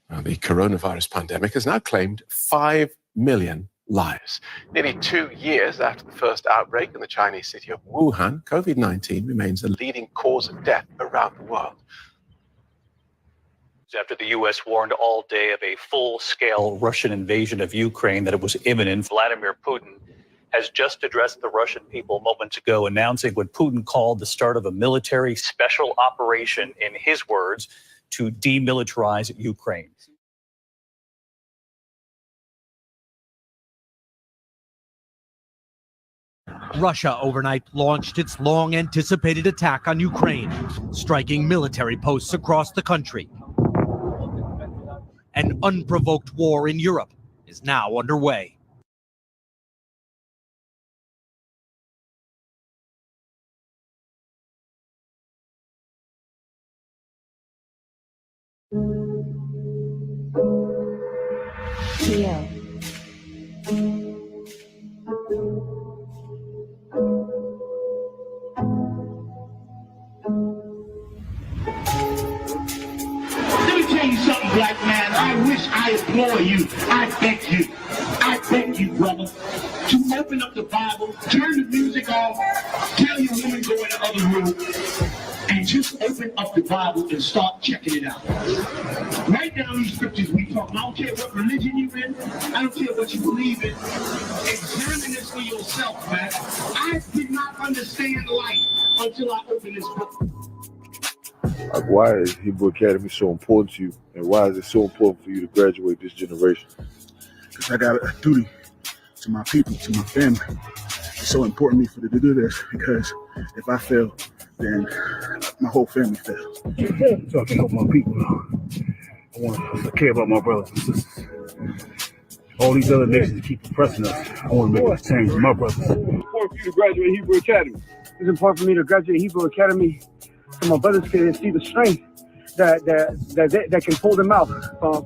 The coronavirus pandemic has now claimed 5 million lives. Nearly 2 years after the first outbreak in the Chinese city of Wuhan, COVID-19 remains the leading cause of death around the world. After the U.S. warned all day of a full-scale Russian invasion of Ukraine, that it was imminent, Vladimir Putin has just addressed the Russian people moments ago, announcing what Putin called the start of a military special operation, in his words, to demilitarize Ukraine. Russia overnight launched its long-anticipated attack on Ukraine, striking military posts across the country. An unprovoked war in Europe is now underway. Theo. Black man, I wish, I implore you, I beg you, brother, to open up the Bible, turn the music off, tell your woman go in the other room, and just open up the Bible and start checking it out. Write down these scriptures we talk. I don't care what religion you're in, I don't care what you believe in. Examine this for yourself, man. I did not understand life until I opened this book. Like, why is Hebrew Academy so important to you, and why is it so important for you to graduate this generation? Because I got a duty to my people, to my family. It's so important to me to do this, because if I fail, then my whole family fails. So I can help my people. I want to care about my brothers and sisters. All these other nations keep oppressing us. I want to make a change with my brothers. It's important for you to graduate Hebrew Academy. It's important for me to graduate Hebrew Academy so my brothers can see the strength that can pull them out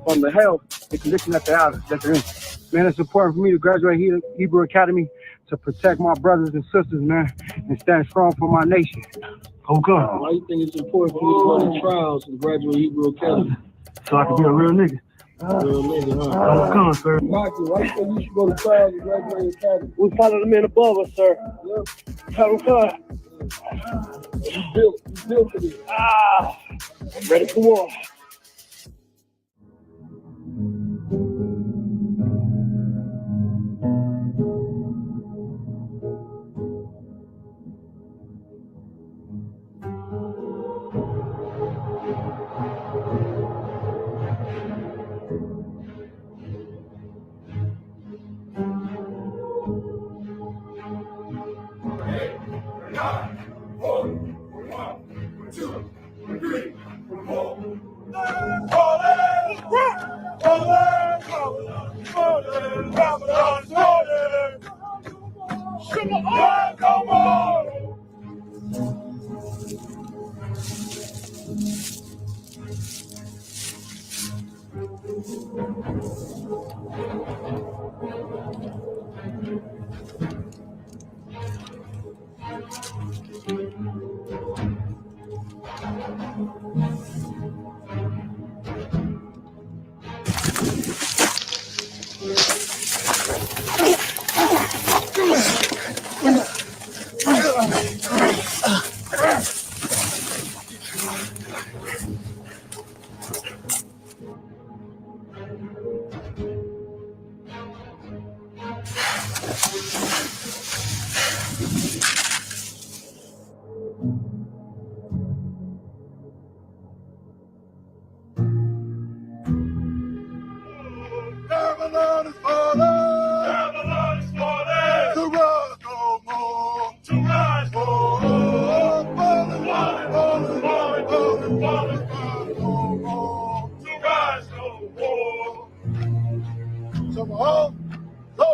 from the hell, the condition that they're in. Man, it's important for me to graduate Hebrew Academy to protect my brothers and sisters, man, and stand strong for my nation. Oh, God. Why do you think it's important for you to go to trials and graduate Hebrew Academy? So I can be a real nigga. Real nigga, huh? Oh, God, sir. Rocky, why do you think you should go to trials and graduate Academy? We follow the men above us, sir. Yeah. Oh, God. You built for this. I'm ready for war. Babylon is falling. Babylon is falling. To rise no more. To rise no more. Falling, falling, falling, falling, falling, falling, no more. To rise no more. Come on, go.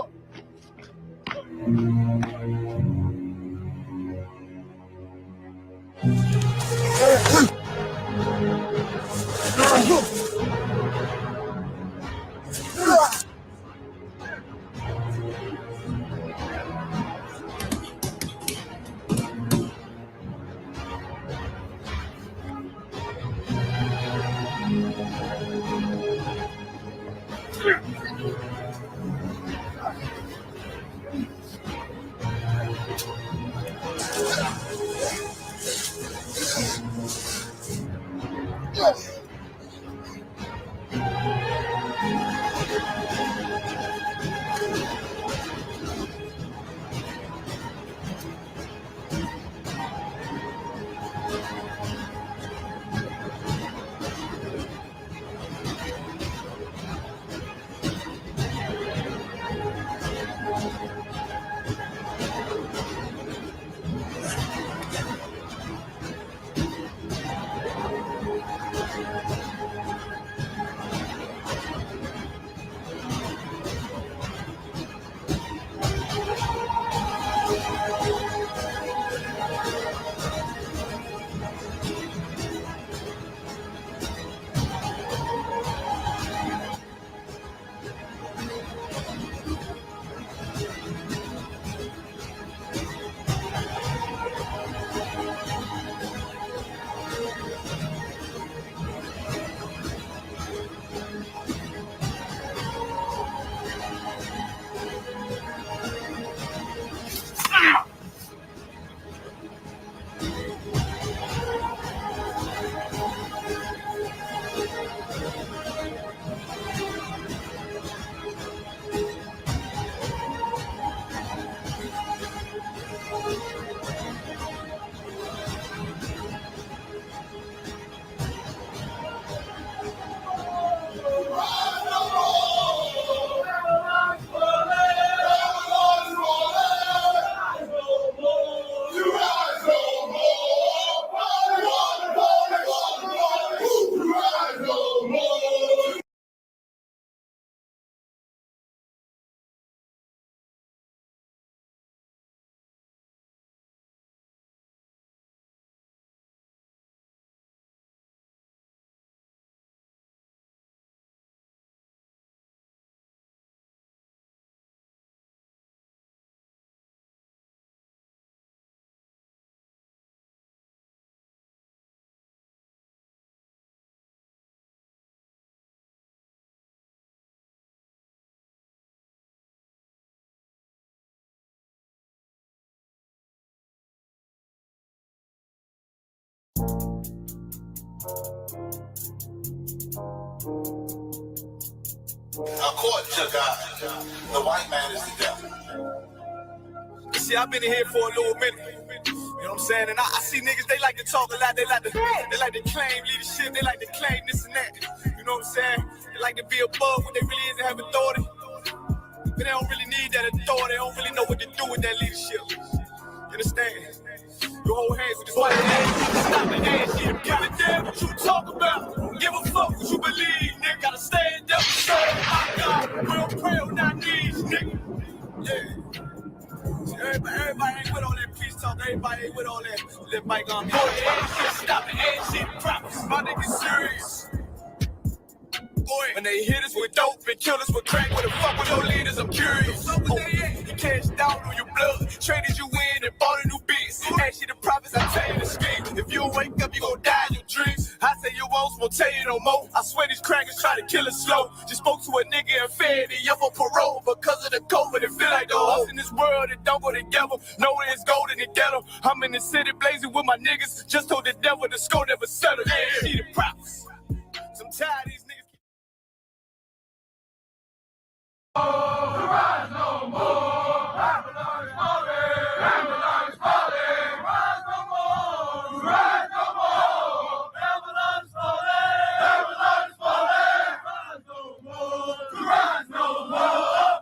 According to God, the white man is the devil. See, I've been in here for a little minute. You know what I'm saying? And I see niggas, they like to talk a lot. They like to claim leadership. They like to claim this and that. You know what I'm saying? They like to be above what they really is and have authority. But they don't really need that authority. They don't really know what to do with that leadership. You understand? You hold hands with this white man. Stop the ass shit. Give a damn what you talk about. Don't give a fuck what you believe, nigga. Gotta stand up and say, my God, we'll pray on our knees, nigga. Yeah. Everybody ain't with all that peace talk. Everybody ain't with all that mic on. Hold the ass shit. Stop the ass shit. Promise. My nigga serious. Boy, when they hit us with dope and kill us with crack, what the fuck with your leaders? I'm curious. You cashed down on your blood, traded you in and bought a new beast. Ask you the prophets, I tell you the scheme. If you wake up, you gon' die in your dreams. I say you won't tell you no more. I swear these crackers try to kill us slow. Just spoke to a nigga and fed he up on parole because of the COVID. It feel like the hoes in this world that don't go together. Nowhere is gold in the ghetto. I'm in the city blazing with my niggas. Just told the devil the score never settled. Yeah, see the prophets. I'm tired of these niggas. Rise no more, Babylon is falling, Babylon is falling, rise no more, rise no more, Babylon is falling, Babylon is falling, rise no more, rise no more,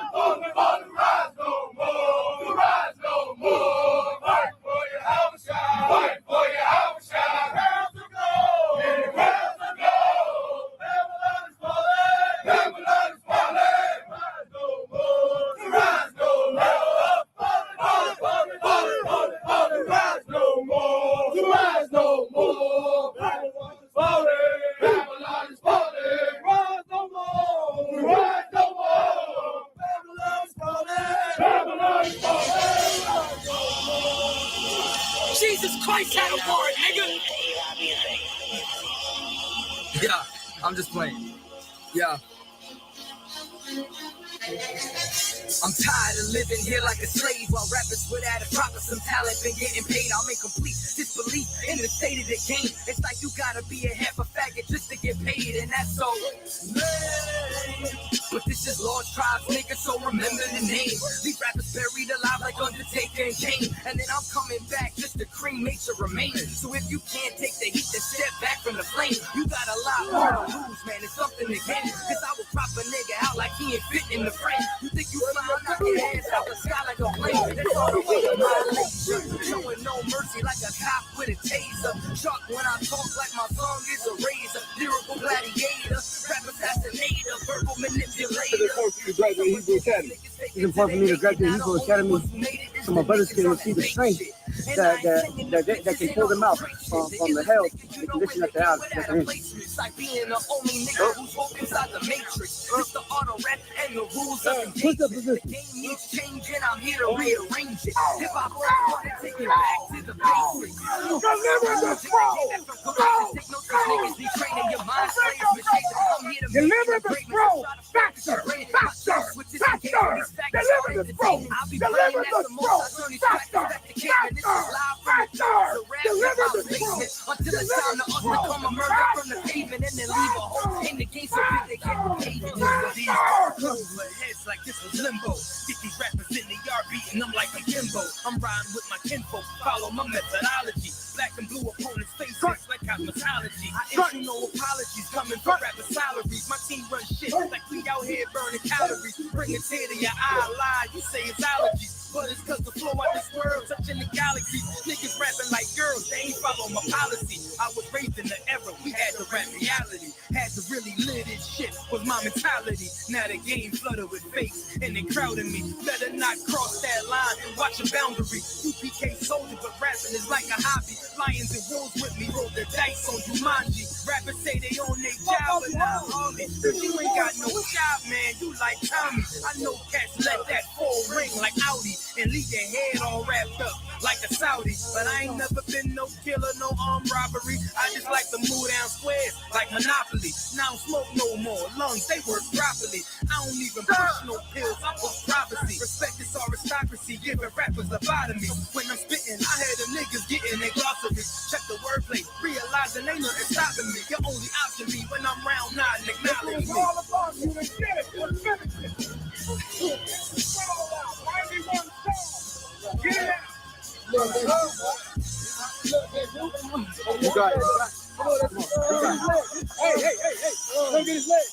falling, rise no more, rise no more, fight for your house, fight for your house, round to go, round to go, Babylon is falling, Babylon is falling, rise no more, rise no more, falling, rise no more, rise no more, Babylon is falling, Babylon is falling, rise no more, rise no more, Babylon is falling, Babylon is falling, rise no more. Jesus Christ had a word, nigga. Yeah, I'm just playing. Yeah. I'm tired of living here like a slave while rappers without a profit, some talent been getting paid. I'm in complete disbelief in the state of the game. It's like you gotta be a half a faggot just to get paid, and that's so lame. But this is lost tribes, nigga, so remember the name. These rappers buried alive like Undertaker and Kane, and then I'm coming back just to cremate your remains. So if you can't take the heat, then step back from the flame. You got a lot more to lose, man. It's something to gain. Cause I will prop a nigga out like he ain't fit in the frame. You think you flying out your ass out the sky like a plane? That's all the way to violation. Showing no mercy like a cop with a taser. Sharp when I talk like my tongue is a razor. Lyrical gladiator, rap assassinator, verbal manipulator. It's important for me to graduate Hebrew Academy so my brothers can see the strength that can pull them out from the hell, the condition that they're in. It's like being the only nigga who's walking inside the matrix. It's the auto rap and the rules of the game. The game needs changing, I'm here to rearrange it. If I want to take it back to the basics. Deliver the scroll! Deliver the scroll! Faster! Faster! Faster! Deliver the scroll! Deliver the scroll! Faster! Faster! Deliver the scroll! Until it's time to us become a murder from the pavement and then leave a hole in the game so big they can't pay it. These heads like this was limbo. Get these rappers in the yard beating them like like a Kimbo. I'm riding with my kinfolk, follow my methodology. Black and blue opponents faces like cosmetology. I issue no apologies, coming for rapper salaries. My team runs shit like we out here burning calories. Bring a tear to your eye, lie, you say it's allergies. But it's cause the flow out this world, touching the galaxy. Niggas rapping like girls, they ain't follow my policy. I was raised in the era, we had to rap reality. Had to really live this shit, was my mentality. Now the game flooded with fakes, and they crowding me. Better not cross that line and watch a boundary. UPK soldier, but rapping is like a hobby. Lions and wolves with me, roll the dice on Jumanji. Rappers say they own their job, but not Harley. You ain't got no job, man, you like Tommy. I know cats let that fall ring like Audi and leave their head all wrapped up like a Saudi. But I ain't never been no killer, no armed robbery. I just like to move down squares like Monopoly. Now I don't smoke no more, lungs, they work properly. I don't even push no pills, I push prophecy. Respect this aristocracy, giving rappers lobotomy. When I'm spitting, I hear the niggas getting their glossary. Check the wordplay, realizing ain't nothing stopping me. Your only option me when I'm round nine, acknowledge me. All about you to get it, to finish it. Get it out. Look, you got it. Hey. Come get his leg.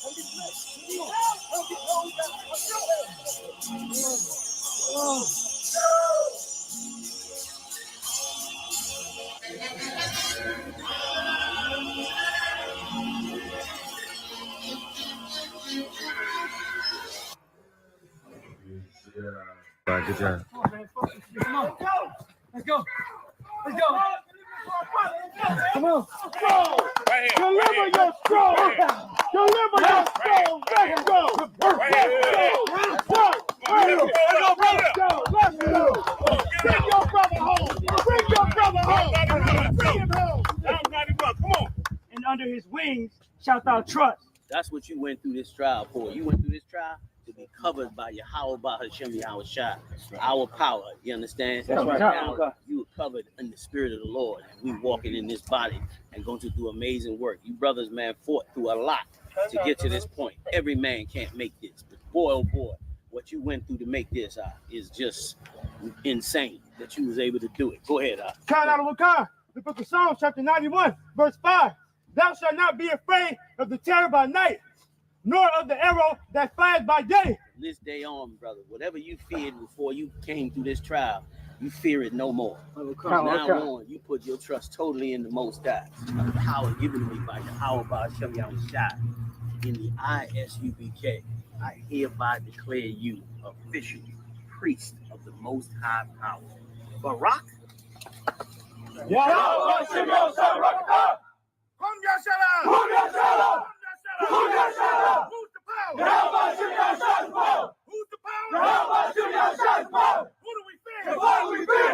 All right, good job. Let's go. Come on. Right here. Deliver your scroll. Deliver your scroll. Let's go. Right here. Let's go. Bring your brother home. Bring him home. Come on. And under his wings, shout out trust. That's what you went through this trial for. You went through this trial to be covered by Yahweh Hashem Yahushua, our power. You understand? That's right. Now you were covered in the spirit of the Lord, and we walking in this body and going to do amazing work. You brothers, man, fought through a lot to get to this point. Every man can't make this, but boy, oh boy, what you went through to make this is just insane that you was able to do it. Go ahead, Count out of Wakar, the book of Psalms, chapter 91, verse 5. Thou shalt not be afraid of the terror by night, nor of the arrow that flies by day. This day on, brother, whatever you feared before you came through this trial, you fear it no more. From now on, you put your trust totally in the Most High. The power given to me by Yahweh Hashem Yahushua in the ISUBK. I hereby declare you official priest of the Most High Power. Barak. Who's the power? Who's the power? Who do we fear? Who do we fear?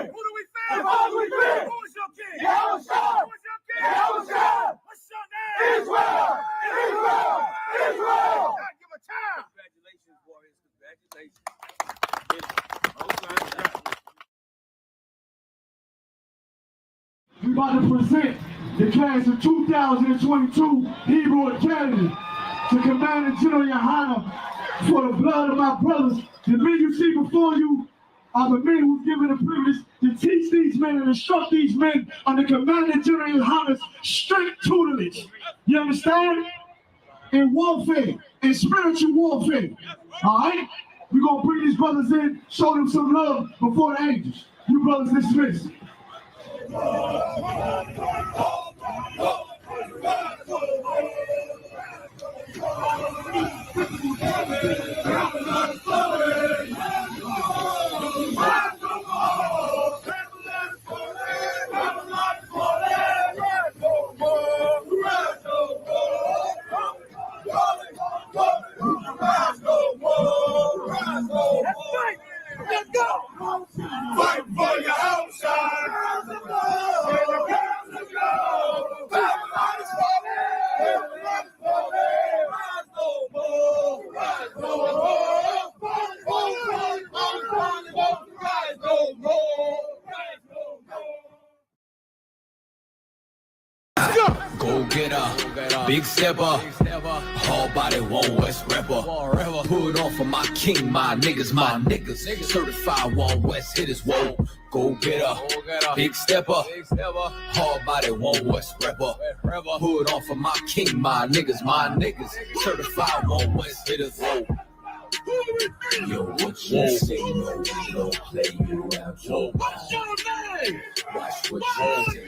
Who's your king? Who's your king? What's your name? Israel. God, give a time. Congratulations, warriors. Congratulations. We about to present the class of 2022 Hebrew Academy to Commander General Yohana for the blood of my brothers. The men you see before you are the men who's given the privilege to teach these men and instruct these men under Commander General Yohana's strict tutelage. You understand? In warfare, in spiritual warfare. All right? We're going to bring these brothers in, show them some love before the angels. You brothers dismissed. Let's go! Fight for your outside! Go get her, big stepper, Hard body, one West rapper. Put on for my king, my niggas, my niggas. Certified one West hitters, whoa. Go get a big stepper. Hard body, one West rapper. Put on for my king, my niggas, my niggas. Certified one West hitters, whoa. Yo, what you say? No, we don't play you out. Whoa, what's your name? Watch what you say.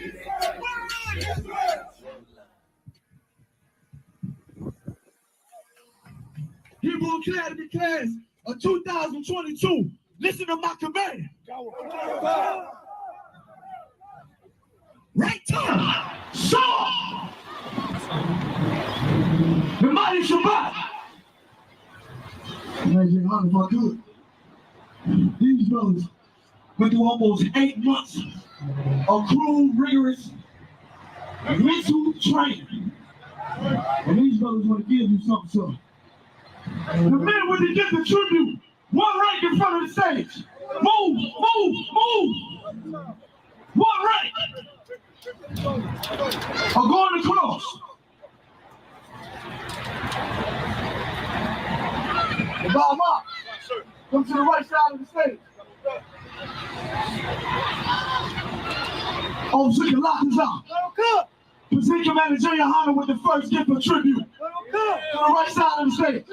Hebrew Academy class of 2022. Listen to my command. Right time. Saw. The mighty Shabbat. Imagine how if I could. These brothers went through almost 8 months of cruel, rigorous mental training. And these brothers want to give you something, sir. The men when they get the tribute, one rank in front of the stage. Move, move, move. One rank. Or going across. The bottom up. Come to the right side of the stage. Oh, so you can lock us out. Present Commander J. Hunter with the first gift of tribute. To the right side of the stage.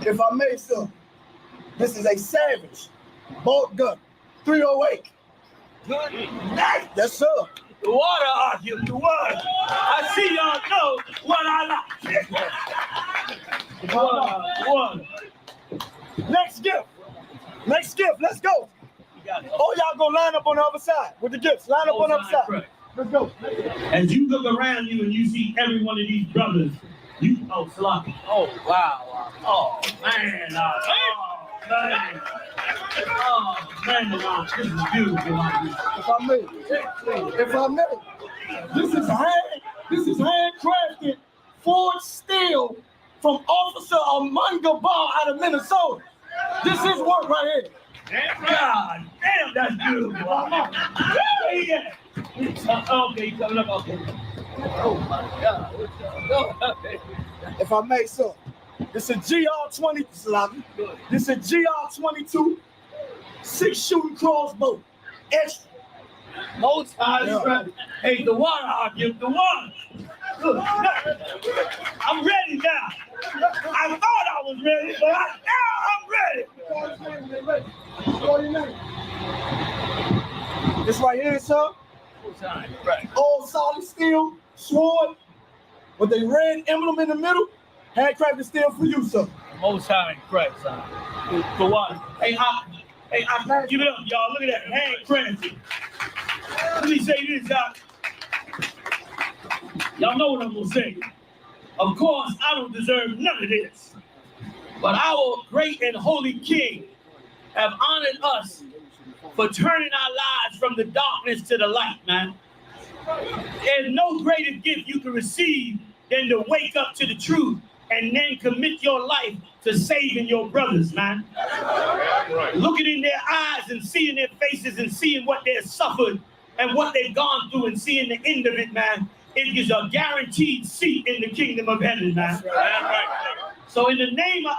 If I may, sir, this is a Savage bolt gun, 308. Good night. Yes, sir. The water argument, the water. I see y'all know what I like. Water. Next gift. Next gift. Let's go. Oh, y'all gonna line up on the other side with the gifts. Line up on the other side. Correct. Let's go. As you look around you and you see every one of these brothers, Sloppy. Oh, wow. Oh, man. Oh, man. Oh, man. This is beautiful. If I may, this is handcrafted forged steel from Officer Amanga Ball out of Minnesota. This is work right here. God damn, that's beautiful. Yeah. Okay, coming up. Okay. Oh my God. If I may, sir, this is GR20, this is GR22, 6-shooting crossbow. Extra. Most high. Hey, the water, I'll give the water. Look, I'm ready now. I thought I was ready, but now I'm ready. This right here, sir. All solid steel, sword, with a red emblem in the middle. Handcrafted steel for you, sir. Most high in Christ, son. The water. Hey, I give it up, y'all. Look at that. Handcrafted. Let me say this, y'all know what I'm gonna say. Of course, I don't deserve none of this. But our great and holy King have honored us for turning our lives from the darkness to the light, man. There's no greater gift you can receive than to wake up to the truth and then commit your life to saving your brothers, man. Looking in their eyes and seeing their faces and seeing what they've suffered and what they've gone through and seeing the end of it, man. It is a guaranteed seat in the kingdom of heaven, man. So in the name of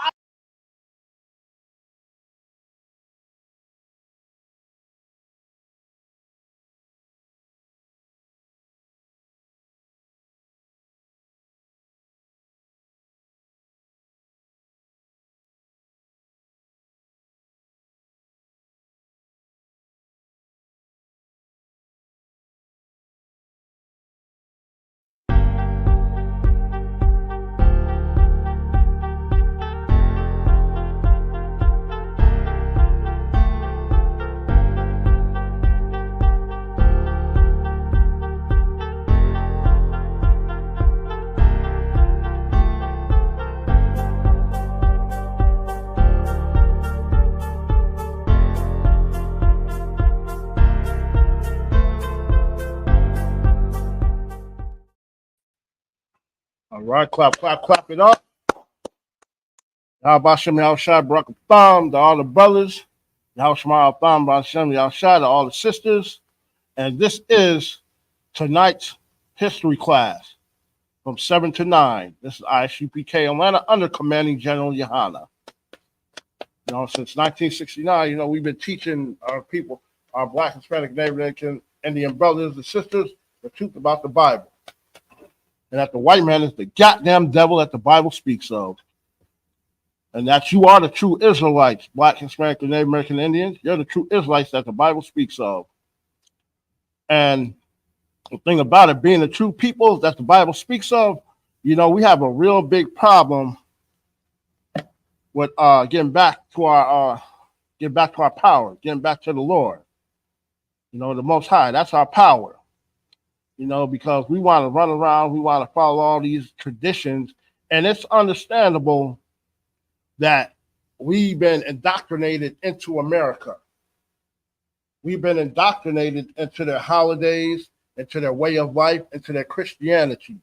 All right, clap it up. How about Shem Yahushua, Baruch Thumb, to all the brothers. Yahushua Thumb, Baruch Shem Yahushua, to all the sisters. And this is tonight's history class from 7 to 9. This is ISUPK Atlanta under Commanding General Yohana. You know, since 1969, you know, we've been teaching our people, our Black, Hispanic, Native American, Indian brothers and sisters, the truth about the Bible. And that the white man is the goddamn devil that the Bible speaks of. And that you are the true Israelites, Black, Hispanic, and Native American Indians. You're the true Israelites that the Bible speaks of. And the thing about it, being the true people that the Bible speaks of, you know, we have a real big problem with getting back to our power, getting back to the Lord. You know, the Most High, that's our power. You know, because we want to run around, we want to follow all these traditions, and it's understandable that we've been indoctrinated into America. We've been indoctrinated into their holidays, into their way of life, into their Christianity.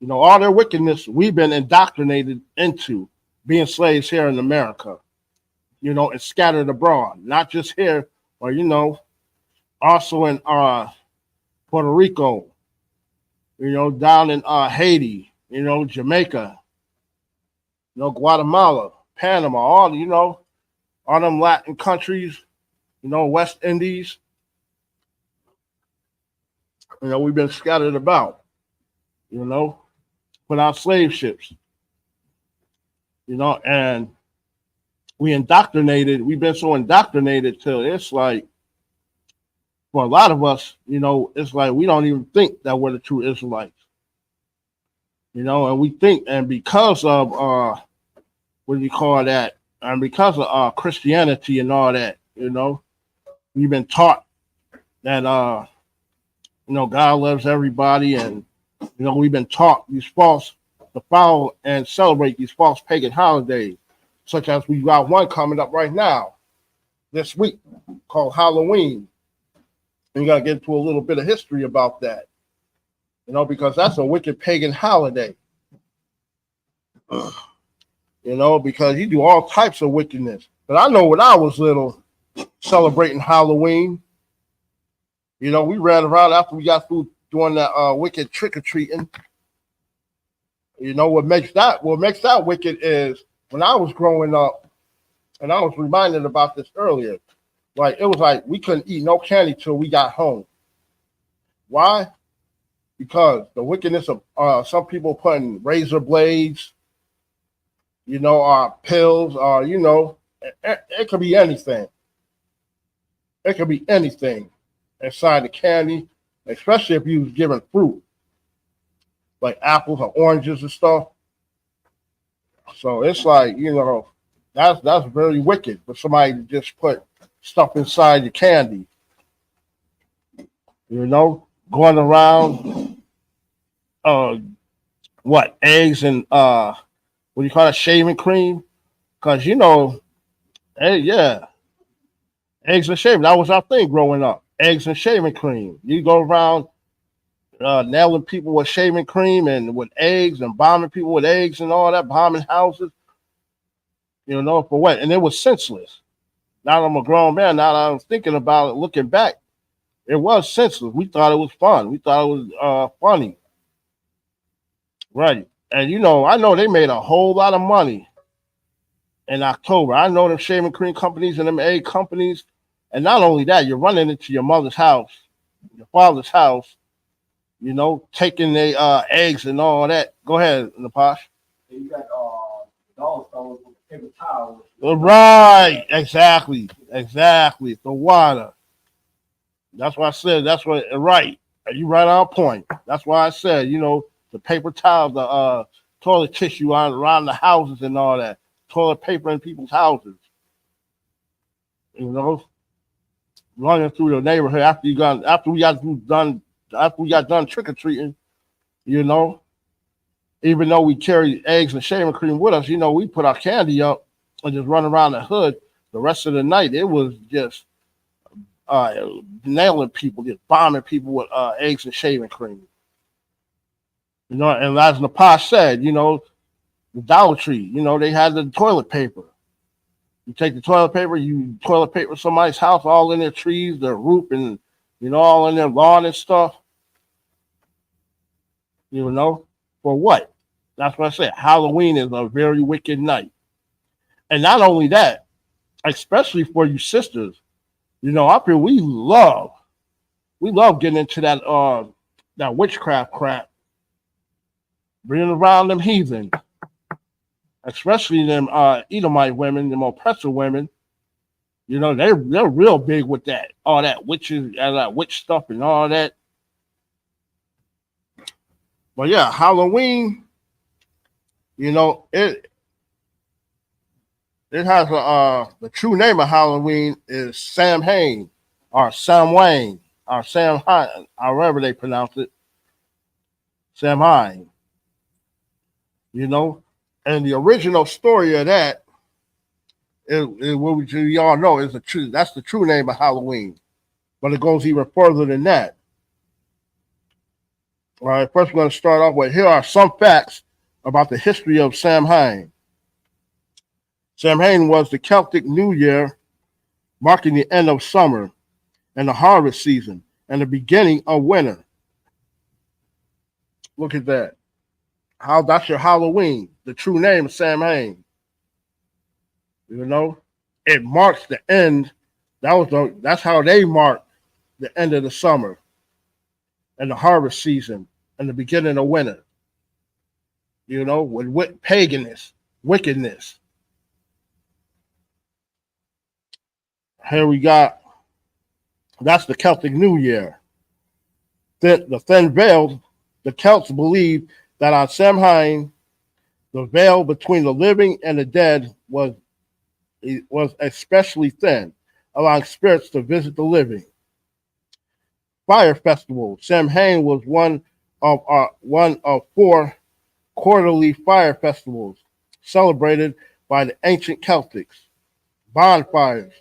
You know, all their wickedness, we've been indoctrinated into being slaves here in America, you know, and scattered abroad, not just here, but, you know, also in Puerto Rico, you know, down in Haiti, you know, Jamaica, you know, Guatemala, Panama, all, you know, all them Latin countries, you know, West Indies. You know, we've been scattered about, you know, put out slave ships, you know, and we've been so indoctrinated till it's like, for a lot of us, you know, it's like we don't even think that we're the true Israelites. You know, and we think, and because of what do you call that? And because of Christianity and all that, you know, we've been taught that you know, God loves everybody, and you know, we've been taught to follow and celebrate these false pagan holidays, such as we got one coming up right now, this week, called Halloween. And you gotta get into a little bit of history about that, you know, because that's a wicked pagan holiday. You know, because you do all types of wickedness. But I know when I was little, celebrating Halloween, you know, we ran around after we got through doing that wicked trick-or-treating. You know, what makes that wicked is when I was growing up, and I was reminded about this earlier, like it was like we couldn't eat no candy till we got home. Why? Because the wickedness of some people putting razor blades, you know, pills, or, you know, it could be anything. It could be anything inside the candy, especially if you was given fruit, like apples or oranges and stuff. So it's like, you know, that's very wicked for somebody to just put stuff inside the candy. You know, going around eggs and what do you call it, shaving cream? Because, you know, hey, yeah, eggs and shaving, that was our thing growing up. Eggs and shaving cream. You go around nailing people with shaving cream and with eggs and bombing people with eggs and all that, bombing houses, you know, for what? And it was senseless. Now that I'm a grown man, now that I'm thinking about it, looking back, it was senseless. We thought it was fun. We thought it was funny. Right. And, you know, I know they made a whole lot of money in October. I know them shaving cream companies and them egg companies. And not only that, you're running into your mother's house, your father's house, you know, taking their eggs and all that. Go ahead, Napash. You got dolls with paper towels. Right, exactly. The water. That's why I said, right. You right on point. That's why I said, you know, the paper towels, the toilet tissue around the houses and all that. Toilet paper in people's houses. You know, running through the neighborhood after we got done trick-or-treating, you know. Even though we carry eggs and shaving cream with us, you know, we put our candy up and just run around the hood. The rest of the night, it was just nailing people, just bombing people with eggs and shaving cream. You know, and as Napash said, you know, the Dollar Tree, you know, they had the toilet paper. You take the toilet paper, you toilet paper somebody's house, all in their trees, their roof, and you know, all in their lawn and stuff. You know, for what? That's what I said. Halloween is a very wicked night, and not only that, especially for you sisters, you know, up here we love getting into that witchcraft crap, bringing around them heathen, especially them Edomite women, them oppressor women. You know, they're real big with that, all that witches and that witch stuff and all that. But yeah, Halloween, you know, it has the true name of Halloween is Samhain or Samhain or Samhain, however they pronounce it, Samhain. You know, and the original story of that is what we all know is the true. That's the true name of Halloween, but it goes even further than that. All right, first we're going to start off with here are some facts about the history of Samhain. Samhain was the Celtic New Year, marking the end of summer and the harvest season and the beginning of winter. Look at that. How that's your Halloween. The true name is Samhain. You know, it marks the end. That's how they mark the end of the summer and the harvest season and the beginning of winter. You know, with paganness, wickedness. Here we got, that's the Celtic New Year. The thin veil, the Celts believed that on Samhain, the veil between the living and the dead was especially thin, allowing spirits to visit the living. Fire festival. Samhain was one of 4 quarterly fire festivals celebrated by the ancient Celtics. Bonfires.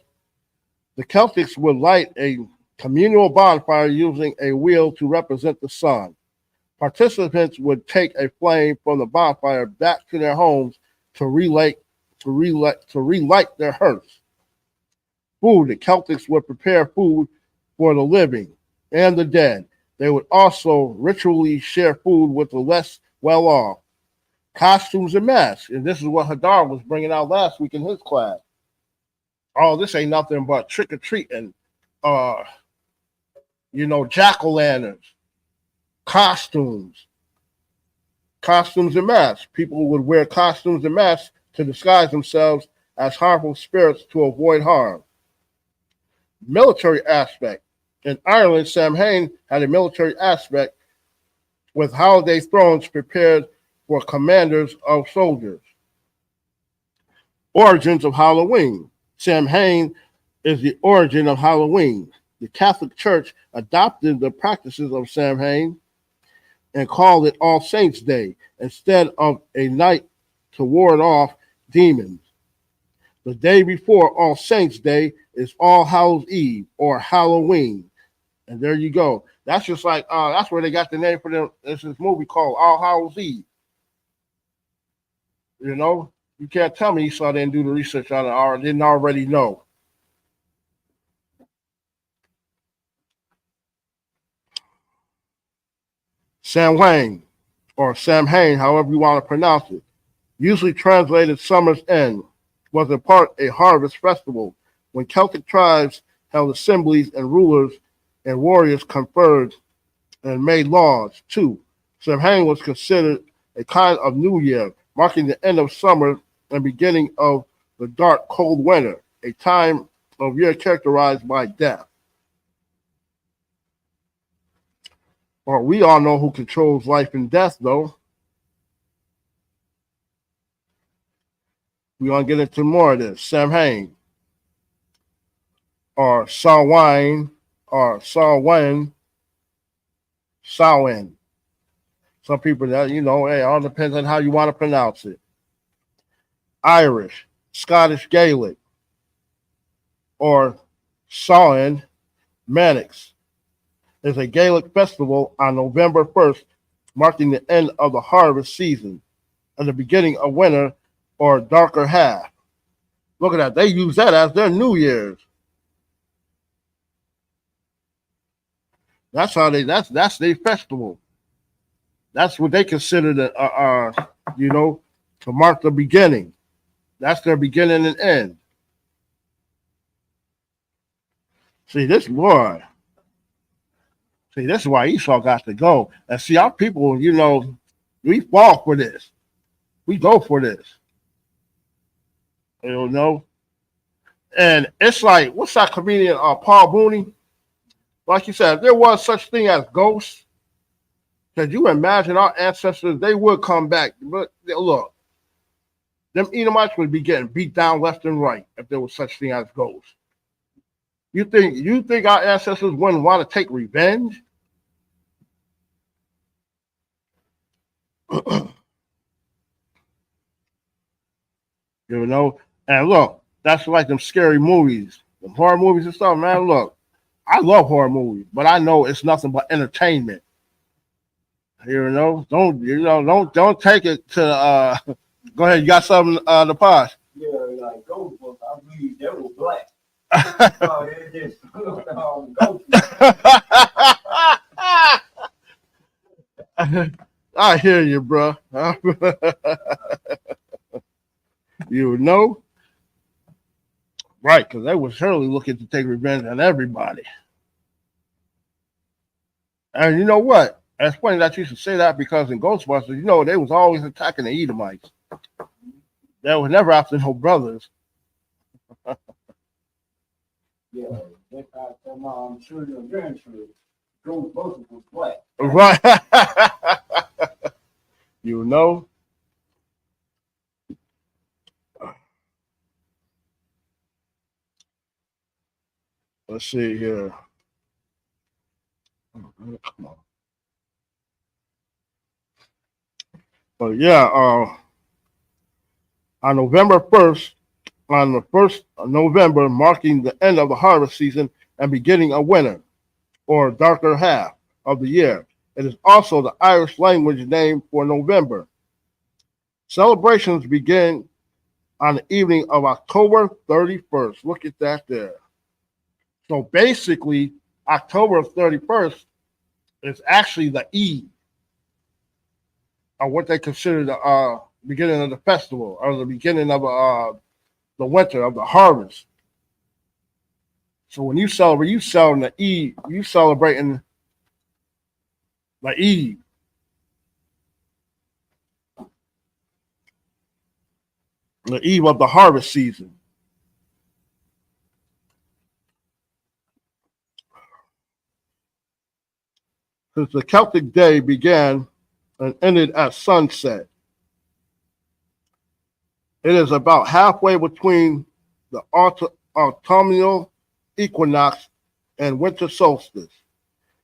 The Celtics would light a communal bonfire using a wheel to represent the sun. Participants would take a flame from the bonfire back to their homes to relight their hearths. Food. The Celtics would prepare food for the living and the dead. They would also ritually share food with the less well off. Costumes and masks. And this is what Hadar was bringing out last week in his class. Oh, this ain't nothing but trick or treating, jack-o'-lanterns, costumes and masks. People would wear costumes and masks to disguise themselves as harmful spirits to avoid harm. Military aspect. In Ireland, Samhain had a military aspect with holiday thrones prepared for commanders of soldiers. Origins of Halloween. Samhain is the origin of Halloween. The Catholic Church adopted the practices of Samhain and called it All Saints' Day instead of a night to ward off demons. The day before All Saints' Day is All Hallows Eve or Halloween. And there you go. That's just like, that's where they got the name for them. There's this movie called All Hallows Eve. You know, you can't tell me Esau didn't do the research on it or didn't already know. Samhain, or Samhain, however you want to pronounce it, usually translated summer's end, was in part a harvest festival when Celtic tribes held assemblies and rulers and warriors conferred and made laws too. Samhain was considered a kind of new year, marking the end of summer and beginning of the dark, cold winter, a time of year characterized by death. Well, we all know who controls life and death, though. We're going to get into more of this. Samhain, or Samhain, or Samhain. Some people that, hey, it all depends on how you want to pronounce it. Irish, Scottish Gaelic, or Samhain Mannix is a Gaelic festival on November 1st, marking the end of the harvest season and the beginning of winter or darker half. Look at that. They use that as their New Year's. That's how that's their festival. That's what they consider to mark the beginning. That's their beginning and end. See, this Lord. See, this is why Esau got to go. And see, our people, we fall for this. We go for this. And it's like, what's that comedian, Paul Booney? Like you said, if there was such thing as ghosts, could you imagine our ancestors, they would come back. But look, them Edomites would be getting beat down left and right if there was such thing as ghosts. You think our ancestors wouldn't want to take revenge? And look, that's like them scary movies, them horror movies and stuff, man. Look, I love horror movies, but I know it's nothing but entertainment. Don't take it to go ahead, you got something to pause. Yeah, like ghost books, I believe they were black. They just I hear you, bro. Right, because they were surely looking to take revenge on everybody. And you know what? It's funny that you should say that because in Ghostbusters, they was always attacking the Edomites. They was never after no brothers. Yeah, that's how I'm sure your grandchildren, Ghostbusters was black. Right. Let's see here. Come on. But yeah, on November 1st, on the 1st of November, marking the end of the harvest season and beginning of winter, or darker half of the year. It is also the Irish language name for November. Celebrations begin on the evening of October 31st. Look at that there. So basically, October 31st is actually the eve of what they consider the beginning of the festival, or the beginning of the winter, of the harvest. So when you celebrating the eve, you celebrating the eve. The eve of the harvest season. Since the Celtic day began and ended at sunset, it is about halfway between the autumnal equinox and winter solstice.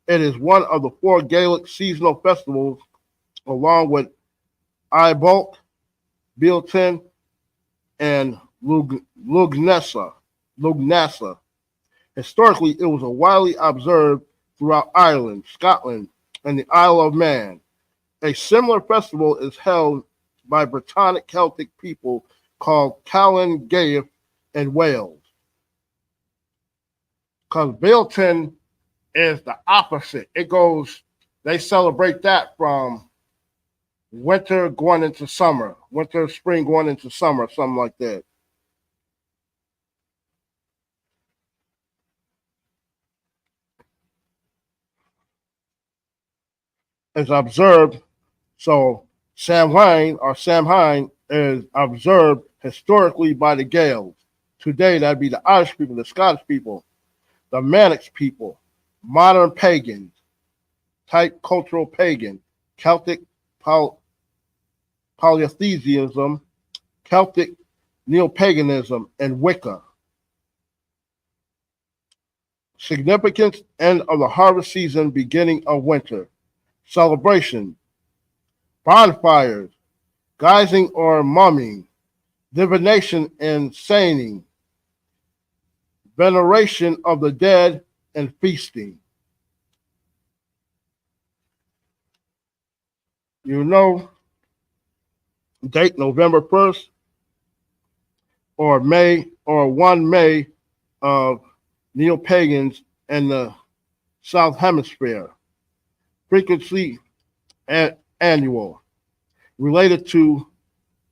It is one of the 4 Gaelic seasonal festivals, along with Ibolc, Bealtaine, and Lugnasa. Historically, it was widely observed throughout Ireland, Scotland, and the Isle of Man. A similar festival is held by Brittonic Celtic people called Callan Gael in Wales. Because Bealtaine is the opposite. They celebrate that from winter going into summer, winter, spring going into summer, something like that. Is observed, so Samhain is observed historically by the Gaels. Today, that'd be the Irish people, the Scottish people, the Manx people, modern pagans, type cultural pagan, Celtic polytheism, Celtic neo-paganism, and Wicca. Significance: end of the harvest season, beginning of winter. Celebration: bonfires, guising or mumming, divination and saying, veneration of the dead, and feasting. You know, date November 1st or May or 1 May of neo-pagans in the South Hemisphere. Frequency annual. Related to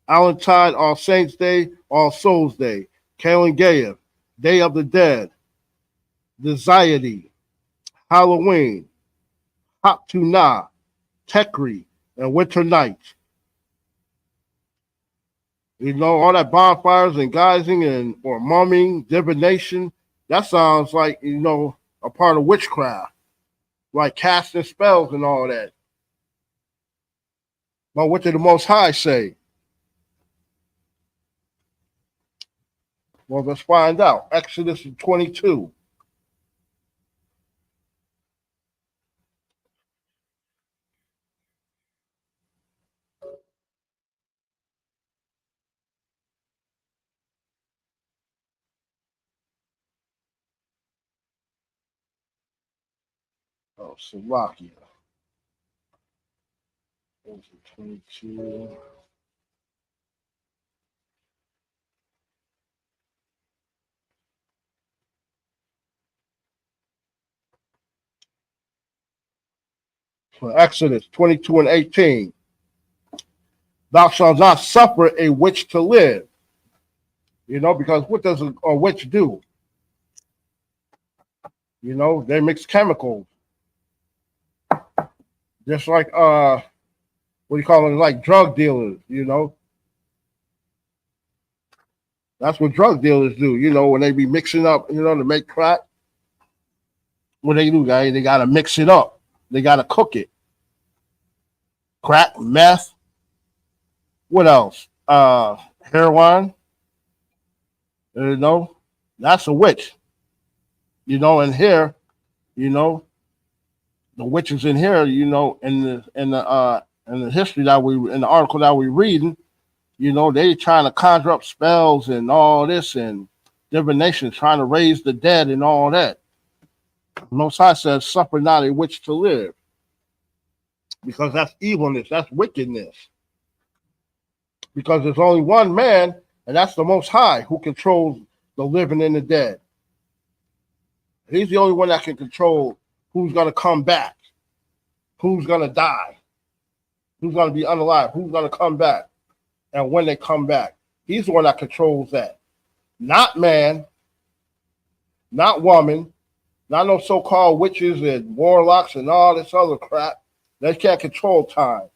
Valentine, All Saints Day, All Souls Day, Kalingeya, Day of the Dead, Desire, Halloween, Haptuna, Tekri, and Winter Nights. You know, all that bonfires and guising and or mumming, divination, that sounds like, you know, a part of witchcraft, like casting spells and all that. But what did the Most High say? Well, let's find out. Exodus 22. Oh, Slovakia. 22. So Exodus 22 and 18. Thou shalt not suffer a witch to live. You know, because what does a witch do? You know, they mix chemicals. Just like what do you call it? Like drug dealers, you know. That's what drug dealers do, you know, when they be mixing up, you know, to make crack. What they do, guys, they gotta mix it up. They gotta cook it. Crack, meth, what else? Heroin, you know, that's a witch. You know, and here, you know, the witches in here, you know, in the history that we in the article that we reading, you know, they trying to conjure up spells and all this and divination, trying to raise the dead and all that. Most High says, suffer not a witch to live. Because that's evilness, that's wickedness. Because there's only one man, and that's the Most High, who controls the living and the dead. He's the only one that can control who's going to come back, who's going to die, who's going to be unalive, who's going to come back, and when they come back. He's the one that controls that. Not man, not woman, not no so-called witches and warlocks and all this other crap. They can't control time.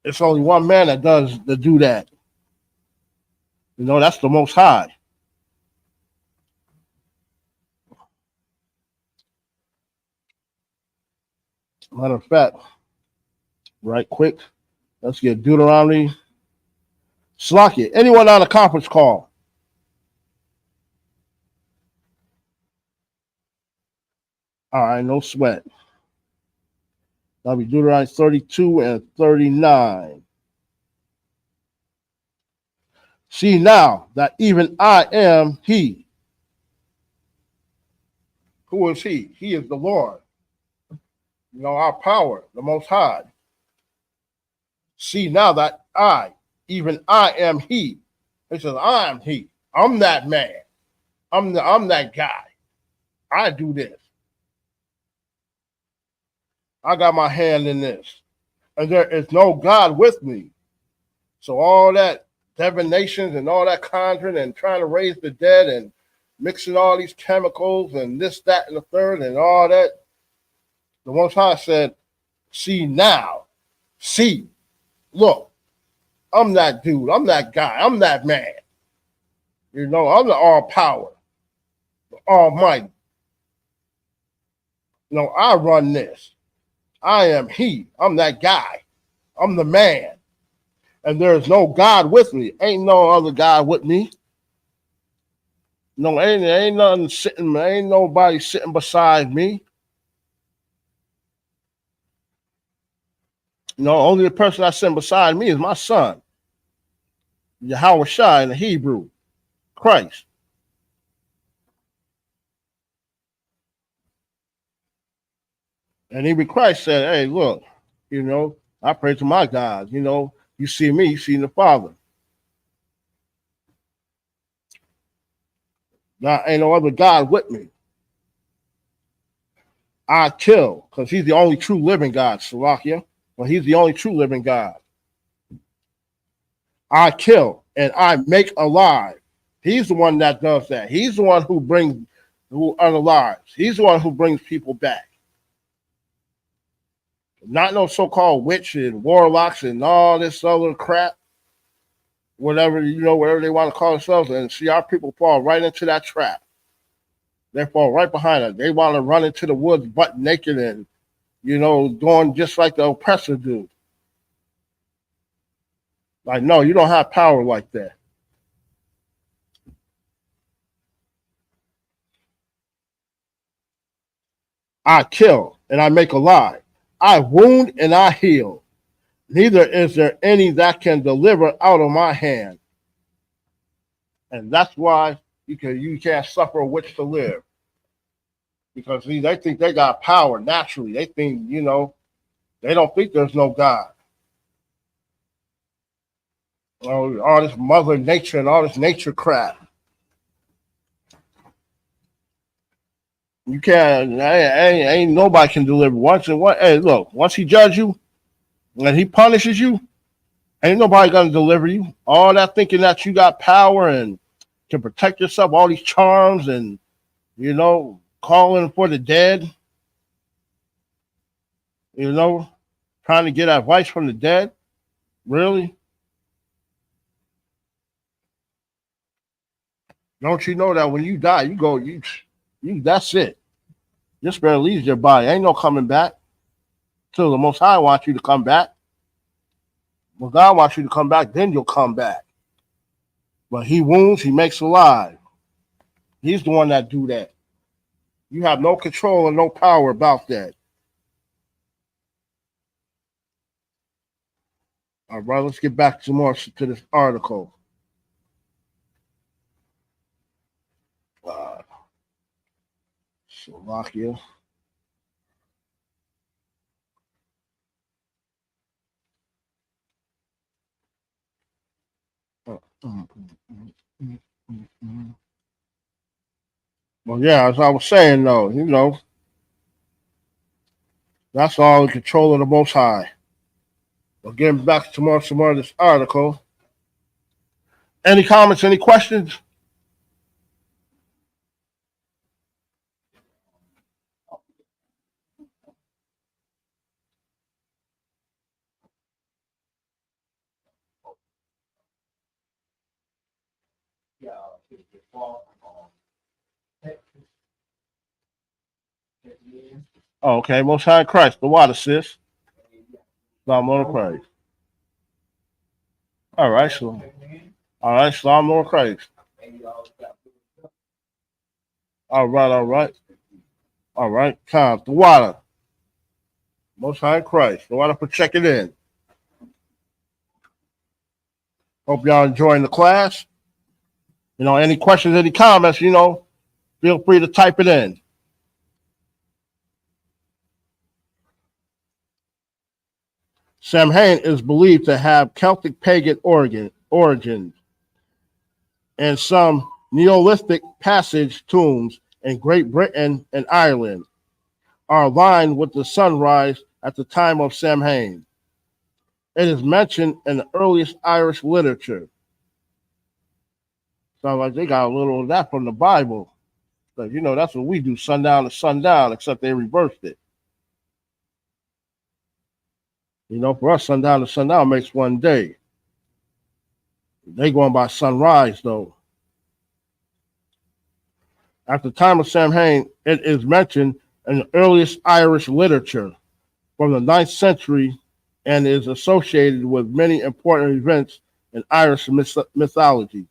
It's only one man that do that. You know, that's the Most High. Matter of fact, right quick, let's get Deuteronomy. Slakia, anyone on a conference call? All right, no sweat. That'll be Deuteronomy 32 and 39. See now that even I am he. Who is he? He is the Lord. You know, our power, the Most High. See now that even I am he. He says, I am he. I'm that man. I'm that guy. I do this. I got my hand in this. And there is no God with me. So all that divinations and all that conjuring and trying to raise the dead and mixing all these chemicals and this, that, and the third and all that, the Most High said, see now, see, look, I'm that dude, I'm that guy, I'm that man. You know, I'm the all power, the almighty. You know, I run this. I am he. I'm that guy. I'm the man. And there's no God with me. Ain't no other God with me. No, ain't nothing sitting, ain't nobody sitting beside me. You know, only the person that's sitting beside me is my son, Yahweh Shai in the Hebrew, Christ. And even Christ said, hey, look, you know, I pray to my God. You know, you see me, you see the Father. Now, ain't no other God with me. I kill, because he's the only true living God, Slovakia. Well, he's the only true living God. I kill and I make alive. He's the one that does that. He's the one who unalives. He's the one who brings people back. Not no so-called witch and warlocks and all this other crap. Whatever, whatever they want to call themselves. And see, our people fall right into that trap. They fall right behind us. They want to run into the woods butt naked and, doing just like the oppressor do. Like, no, you don't have power like that. I kill and I make alive. I wound and I heal. Neither is there any that can deliver out of my hand. And that's why you can't suffer a witch to live. Because see, they think they got power naturally. They think, they don't think there's no God. All this mother nature and all this nature crap. You can't, ain't nobody can deliver. Hey, look, once he judges you and he punishes you, ain't nobody gonna deliver you. All that thinking that you got power and can protect yourself, all these charms and, calling for the dead, trying to get advice from the dead. Really? Don't you know that when you die, that's it. Your spirit leaves your body. Ain't no coming back. Till the Most High wants you to come back. When God wants you to come back, then you'll come back. But he wounds, he makes alive. He's the one that do that. You have no control and no power about that. All right, let's get back to this article. Slovakia. Well, yeah, as I was saying, though, that's all in control of the Most High. Well, getting back to some more of this article. Any comments, any questions? Oh, okay, Most High Christ, the water, sis. Psalm Lord Christ. All right, Psalm Lord Christ. All right, Tom, the water. Most High Christ, the water for checking in. Hope y'all enjoying the class. Any questions, any comments, feel free to type it in. Samhain is believed to have Celtic pagan origins, and some Neolithic passage tombs in Great Britain and Ireland are aligned with the sunrise at the time of Samhain. It is mentioned in the earliest Irish literature. Sounds like they got a little of that from the Bible. But that's what we do, sundown to sundown, except they reversed it. For us, sundown to sundown makes one day. They going by sunrise, though. At the time of Samhain, it is mentioned in the earliest Irish literature from the 9th century and is associated with many important events in Irish mythology.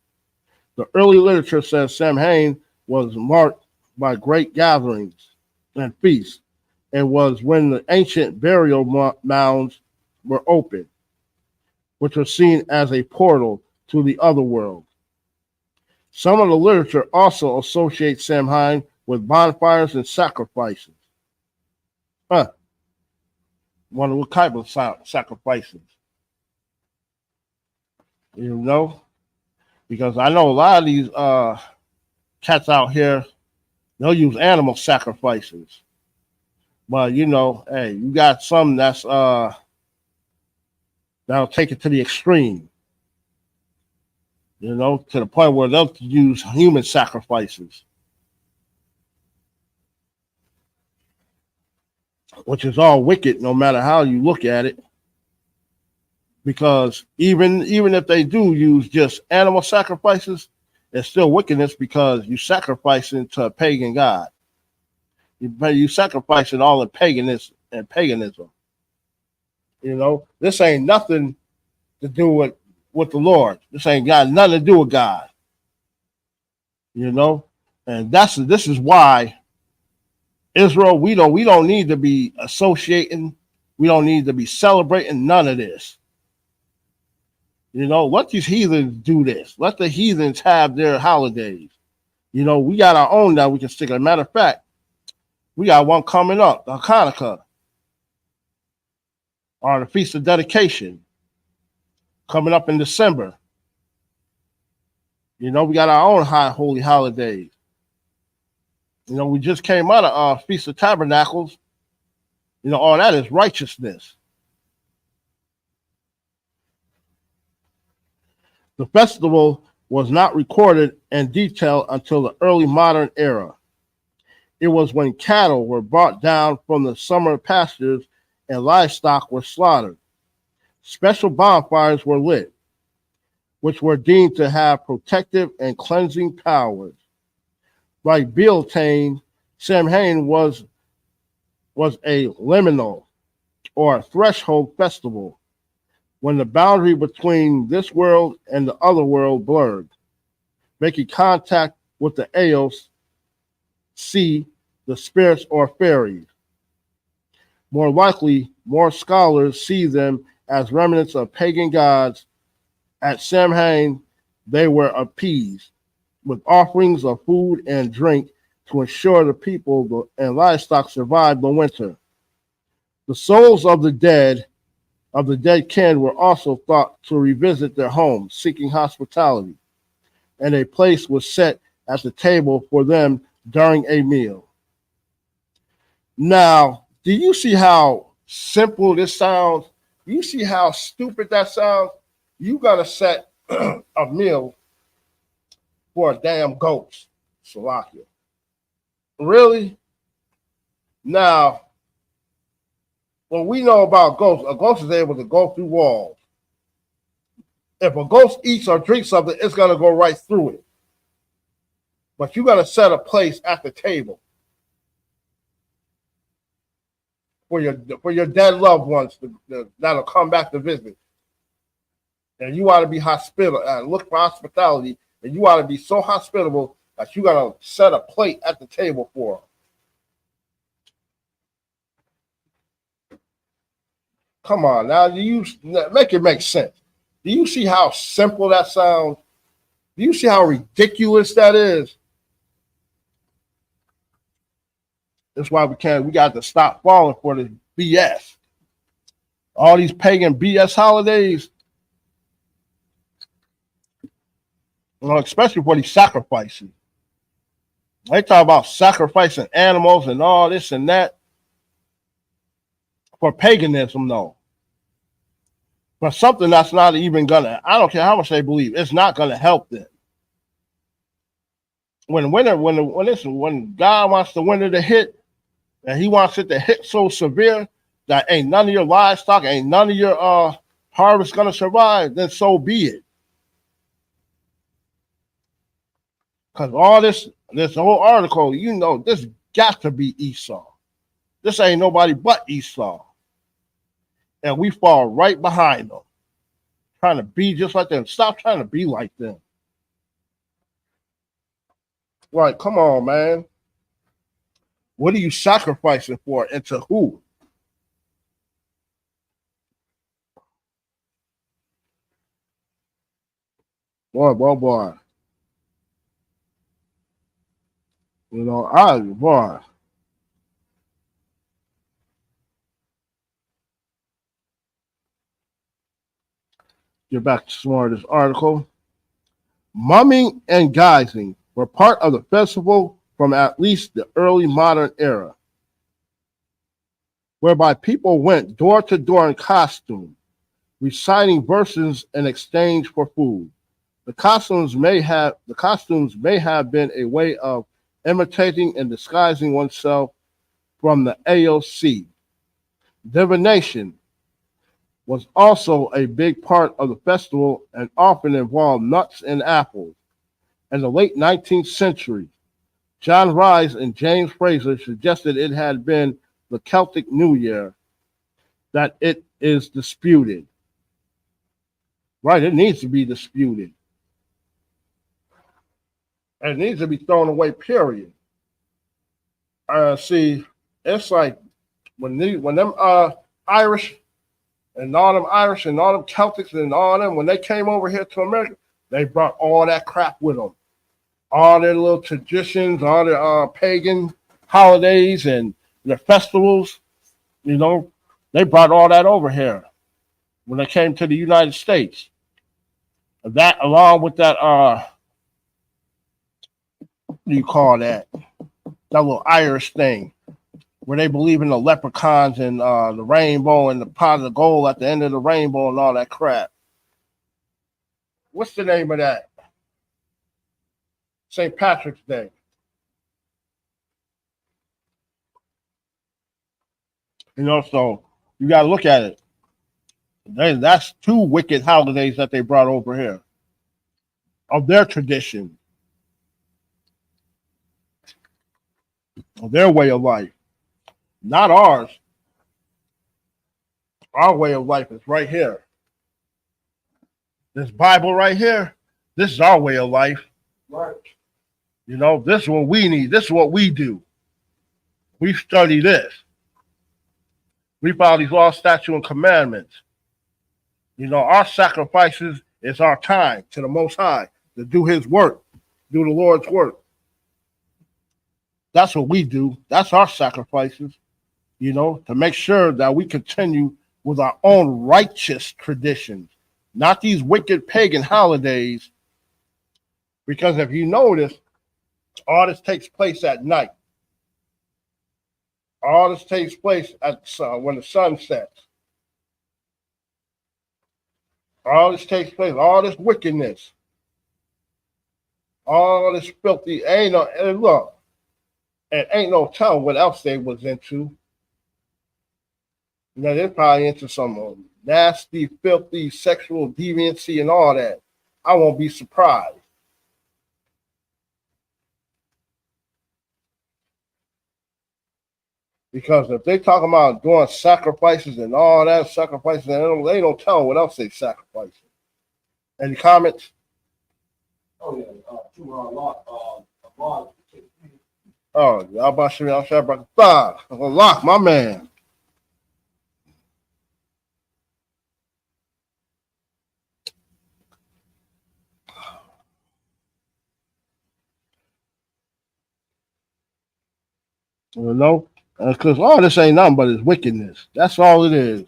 The early literature says Samhain was marked by great gatherings and feasts and was when the ancient burial mounds were opened, which was seen as a portal to the other world. Some of the literature also associates Samhain with bonfires and sacrifices. Wonder what type of sacrifices, you know? Because I know a lot of these cats out here, they'll use animal sacrifices. But you know, hey, you got some that's that'll take it to the extreme, you know, to the point where they'll use human sacrifices, which is all wicked no matter how you look at it. Because even if they do use just animal sacrifices, it's still wickedness because you sacrificing to a pagan god. You sacrificing all in paganism and paganism. You know, this ain't nothing to do with the Lord. This ain't got nothing to do with God. You know, and this is why Israel, we don't need to be associating, we don't need to be celebrating none of this. You know, let these heathens do this. Let the heathens have their holidays. You know, we got our own that we can stick. As a matter of fact, we got one coming up, the Hanukkah, or the Feast of Dedication, coming up in December. You know, we got our own high holy holidays. You know, we just came out of Feast of Tabernacles. You know, all that is righteousness. The festival was not recorded in detail until the early modern era. It was when cattle were brought down from the summer pastures and livestock were slaughtered. Special bonfires were lit, which were deemed to have protective and cleansing powers. Like Beltane, Samhain was a liminal or threshold festival, when the boundary between this world and the other world blurred, making contact with the Aos, sea, the spirits or fairies. More likely, more scholars see them as remnants of pagan gods. At Samhain, they were appeased with offerings of food and drink to ensure the people and livestock survived the winter. The souls of the dead kin were also thought to revisit their homes, seeking hospitality, and a place was set at the table for them during a meal. Now, do you see how simple this sounds? You see how stupid that sounds? You gotta set a meal for a damn ghost, Salakia. Really? Now, what we know about ghosts, a ghost is able to go through walls. If a ghost eats or drinks something, it's going to go right through it. But you got to set a place at the table for your dead loved ones that'll come back to visit. And you ought to be hospitable, look for hospitality, and you ought to be so hospitable that you got to set a plate at the table for them. Come on, now, make it make sense? Do you see how simple that sounds? Do you see how ridiculous that is? That's why we got to stop falling for the BS. All these pagan BS holidays, especially for these sacrifices. They talk about sacrificing animals and all this and that for paganism, though. For something that's not even gonna, I don't care how much they believe, it's not gonna help them. When God wants the winter to hit, and He wants it to hit so severe that ain't none of your livestock, ain't none of your harvest gonna survive, then so be it. Because all this whole article, you know, this got to be Esau. This ain't nobody but Esau. And we fall right behind them. Trying to be just like them. Stop trying to be like them. Like, come on, man. What are you sacrificing for and to who? Boy. You know, boy. get back to some more of this article. Mumming and guising were part of the festival from at least the early modern era, whereby people went door to door in costume, reciting verses in exchange for food. The costumes may have been a way of imitating and disguising oneself from the AOC. Divination was also a big part of the festival and often involved nuts and apples. In the late 19th century, John Rhys and James Fraser suggested it had been the Celtic New Year, that it is disputed. Right, it needs to be disputed. And it needs to be thrown away, period. See, it's like when them Irish and all them Celtics and all them, when they came over here to America, they brought all that crap with them. All their little traditions, all their pagan holidays and their festivals, you know, they brought all that over here when they came to the United States. That along with that, what do you call that? That little Irish thing where they believe in the leprechauns and the rainbow and the pot of gold at the end of the rainbow and all that crap. What's the name of that? St. Patrick's Day. You know, so you got to look at it. That's two wicked holidays that they brought over here of their tradition, of their way of life, not ours. Our way of life is right here. This Bible right here, this is our way of life. Right. You know, this is what we need. This is what we do. We study this. We follow these laws, statutes, and commandments. You know, our sacrifices is our time to the Most High to do His work, do the Lord's work. That's what we do. That's our sacrifices, you know, to make sure that we continue with our own righteous traditions, not these wicked pagan holidays. Because if you notice, all this takes place at night. All this takes place at when the sun sets. All this takes place, all this wickedness, all this filthy, ain't no, and look, and ain't no telling what else they was into. You know, they're probably into some nasty, filthy, sexual deviancy and all that. I won't be surprised. Because if they talk about doing sacrifices and all that, sacrifices, and they don't tell what else they sacrificing. Any comments? Oh yeah, to a lot. Oh, y'all about to y'all share about the thigh. Lock, my man. You know? Because all this ain't nothing but it's wickedness. That's all it is.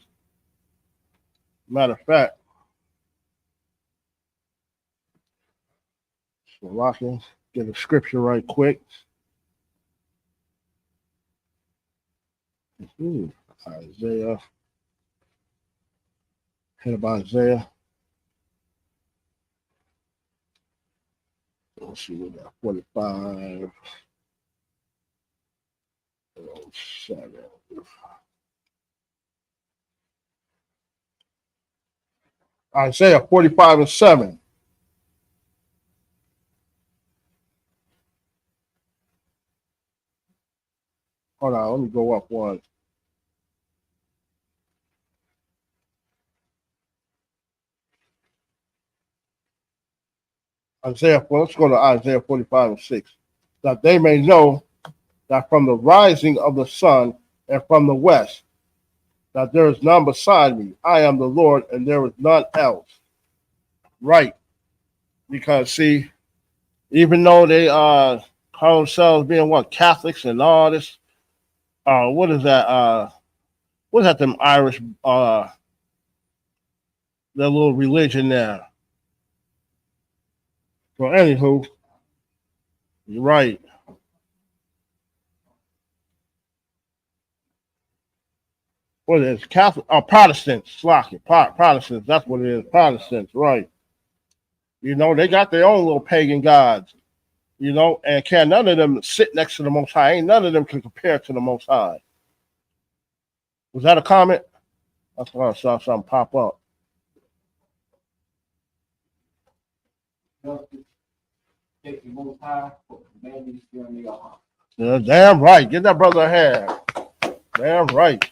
Matter of fact. So Locking, get a scripture right quick. Isaiah. Hit about Isaiah. Let's see what that 45. 7. Isaiah 45 and 7. Hold on, let me go up one. Let's go to Isaiah 45 and 6. That they may know that from the rising of the sun and from the west, that there is none beside me. I am the Lord, and there is none else. Right. Because, see, even though they call themselves being Catholics and all this, what is that? What is that? Them Irish their little religion there. So anywho, you're right. What is it? Catholic? Oh, Protestants. Slocky. Protestants. That's what it is. Protestants. Right. You know, they got their own little pagan gods. You know, and can none of them sit next to the Most High. Ain't none of them can compare to the Most High. Was that a comment? That's why I saw something pop up. Take the most high, but man, still in your heart. Yeah, damn right. Get that brother a hand. Damn right.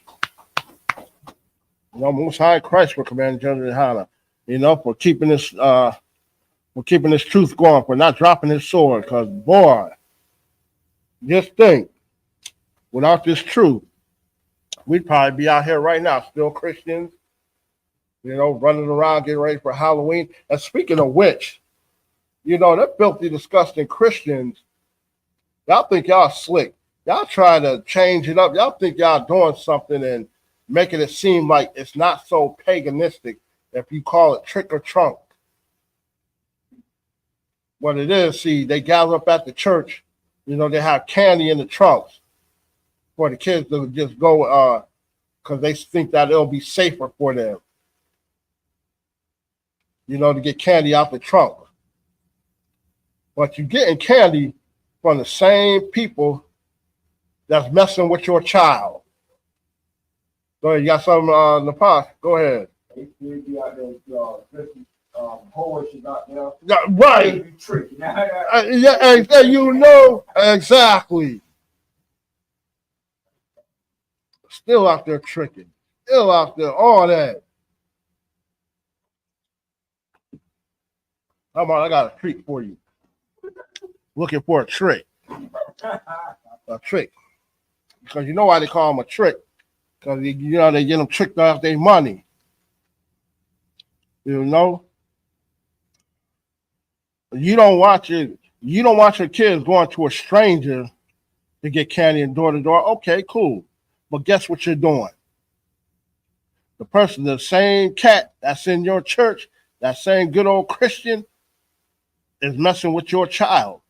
You know, Most High Christ for commanding General Hana. You know, for keeping this truth going, for not dropping his sword. Because boy, just think, without this truth, we'd probably be out here right now, still Christians, you know, running around getting ready for Halloween. And speaking of which, you know, that filthy, disgusting Christians, y'all think y'all slick. Y'all try to change it up. Y'all think y'all doing something and making it seem like it's not so paganistic if you call it trick or trunk. What it is, see, they gather up at the church, you know, they have candy in the trunks for the kids to just go because they think that it'll be safer for them, you know, to get candy out the trunk. But you're getting candy from the same people that's messing with your child. Go ahead, you got something in the pot? Go ahead. They be out there, horses out there. Yeah, right. Be tricky. Yeah, you know, exactly. Still out there tricking. Still out there, all that. Come on, I got a treat for you. Looking for a trick. A trick. Because you know why they call them a trick? Because, you know, they get them tricked off their money. You know? You don't want your kids going to a stranger to get candy and door to door. Okay, cool. But guess what you're doing? The same cat that's in your church, that same good old Christian, is messing with your child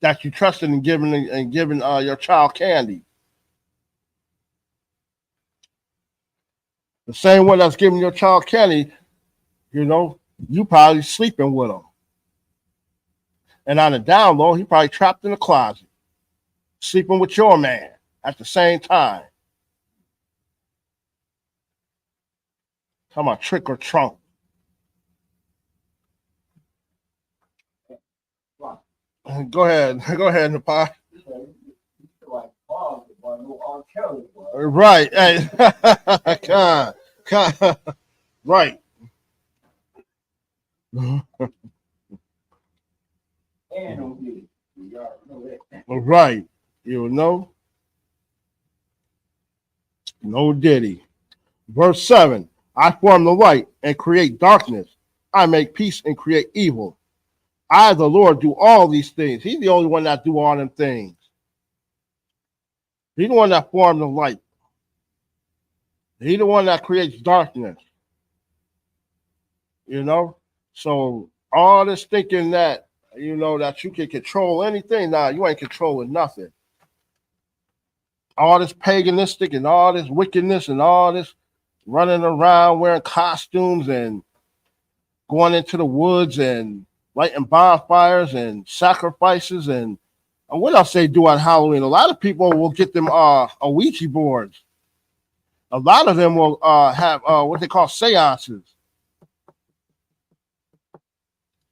that you trusted and giving your child candy. The same one that's giving your child candy, you know, you probably sleeping with him. And on the down low, he probably trapped in the closet, sleeping with your man at the same time. Talking about trick or trunk. Go ahead, Napai. Right, hey, right. Right, you know. No diddy. Verse 7, I form the light and create darkness. I make peace and create evil. I, the Lord, do all these things. He's the only one that do all them things. He's the one that formed the light. He's the one that creates darkness. You know? So all this thinking that, you know, that you can control anything, nah, you ain't controlling nothing. All this paganistic and all this wickedness and all this running around wearing costumes and going into the woods and lighting bonfires and sacrifices and what else they do on Halloween. A lot of people will get them Ouija boards. A lot of them will have what they call seances.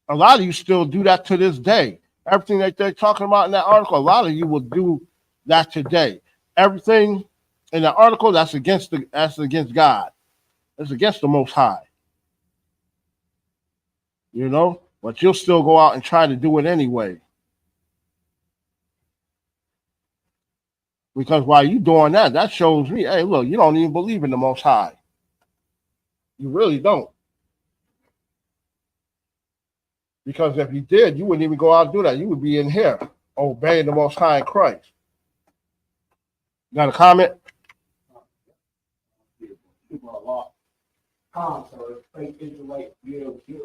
A lot of you still do that to this day. Everything that they're talking about in that article, a lot of you will do that today. Everything in the article that's against God. It's against the Most High. You know, but you'll still go out and try to do it anyway. Because while you doing that, that shows me, hey, look, you don't even believe in the Most High. You really don't. Because if you did, you wouldn't even go out and do that. You would be in here obeying the Most High in Christ. Got a comment? concert, fake Israelite real here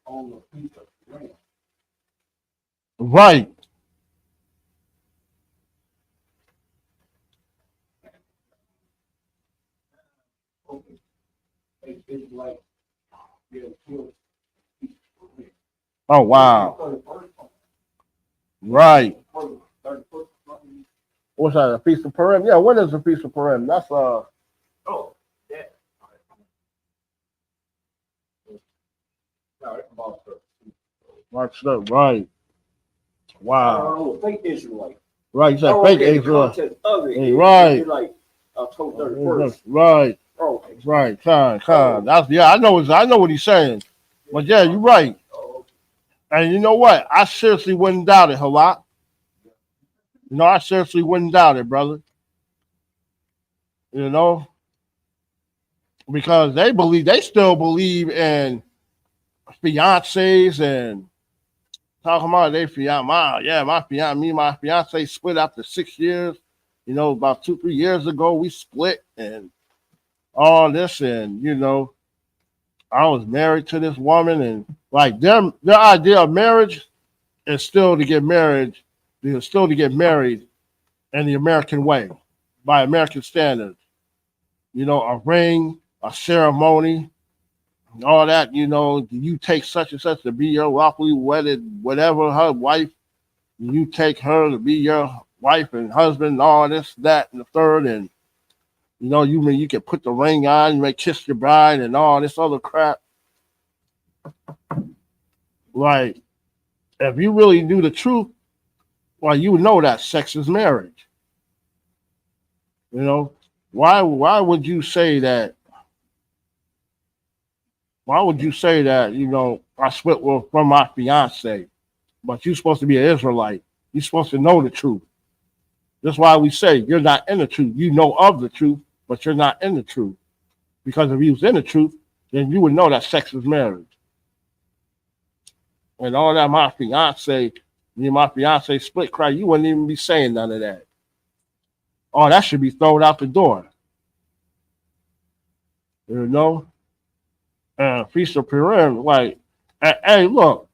on the piece of land. Right. Okay. Fake Israelite real here. Oh, wow. Right. What's that, a Feast of Purim? Yeah, when is the Feast of Purim? That's, Oh, yeah. No, it's about March 3rd. Right. Wow. oh, fake Israelite. Right, you said Oh, fake okay, the Israel. context of it Hey, is right. like October 31st. Right. Oh, okay. Right. Con. That's, yeah, I know what he's saying. But yeah, you're right. And you know what? I seriously wouldn't doubt it, Halak. You know, I seriously wouldn't doubt it, brother. You know, because they still believe in fiancés and talking about they fiance. My fiance split after 6 years. You know, about 2-3 years ago we split and all this, and you know, I was married to this woman, and like their idea of marriage is still to get married, still to get married in the American way, by American standards. You know, a ring, a ceremony, all that. You know, you take such and such to be your lawfully wedded, whatever, her wife. You take her to be your wife and husband, and all this, that, and the third, and you know, you can put the ring on, you may kiss your bride, and all this other crap. Like, if you really knew the truth, well, you know that sex is marriage. You know, why would you say that? Why would you say that? You know, I split from my fiance, but you're supposed to be an Israelite. You're supposed to know the truth. That's why we say you're not in the truth. You know of the truth, but you're not in the truth. Because if you was in the truth, then you would know that sex is marriage. And all that my fiance split cry, you wouldn't even be saying none of that. Oh, that should be thrown out the door. You know? And Feast of Purim, like, hey, look,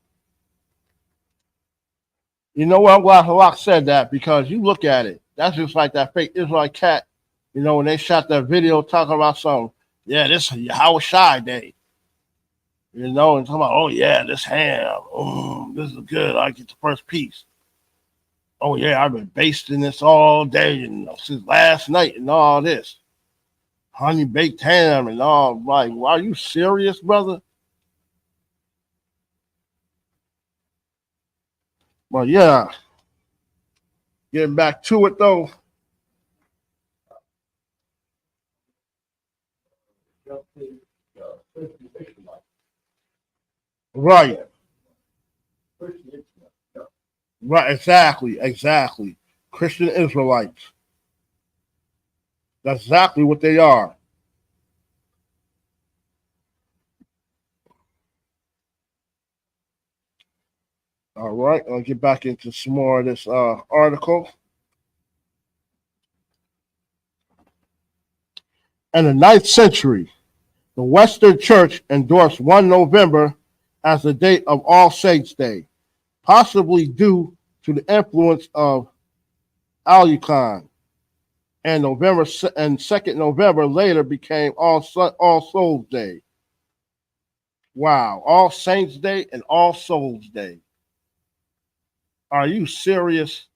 you know what? I'm glad Halak said that, because you look at it. That's just like that fake Israelite cat, you know, when they shot that video talking about something. Yeah, this is Yahweh Shai Day. You know, and talking about, oh, yeah, this ham. This is good. I get the first piece. Oh, yeah, I've been basting this all day and since last night and all this. Honey baked ham and all. Like, well, are you serious, brother? Well, yeah. Getting back to it, though. Right. Right, exactly. Christian Israelites. That's exactly what they are. All right, I'll get back into some more of this article. In the 9th century, the Western Church endorsed 1 November as the date of All Saints' Day, possibly due to the influence of Alucon. And 2nd November later became All Souls Day. Wow, All Saints Day and All Souls Day. Are you serious?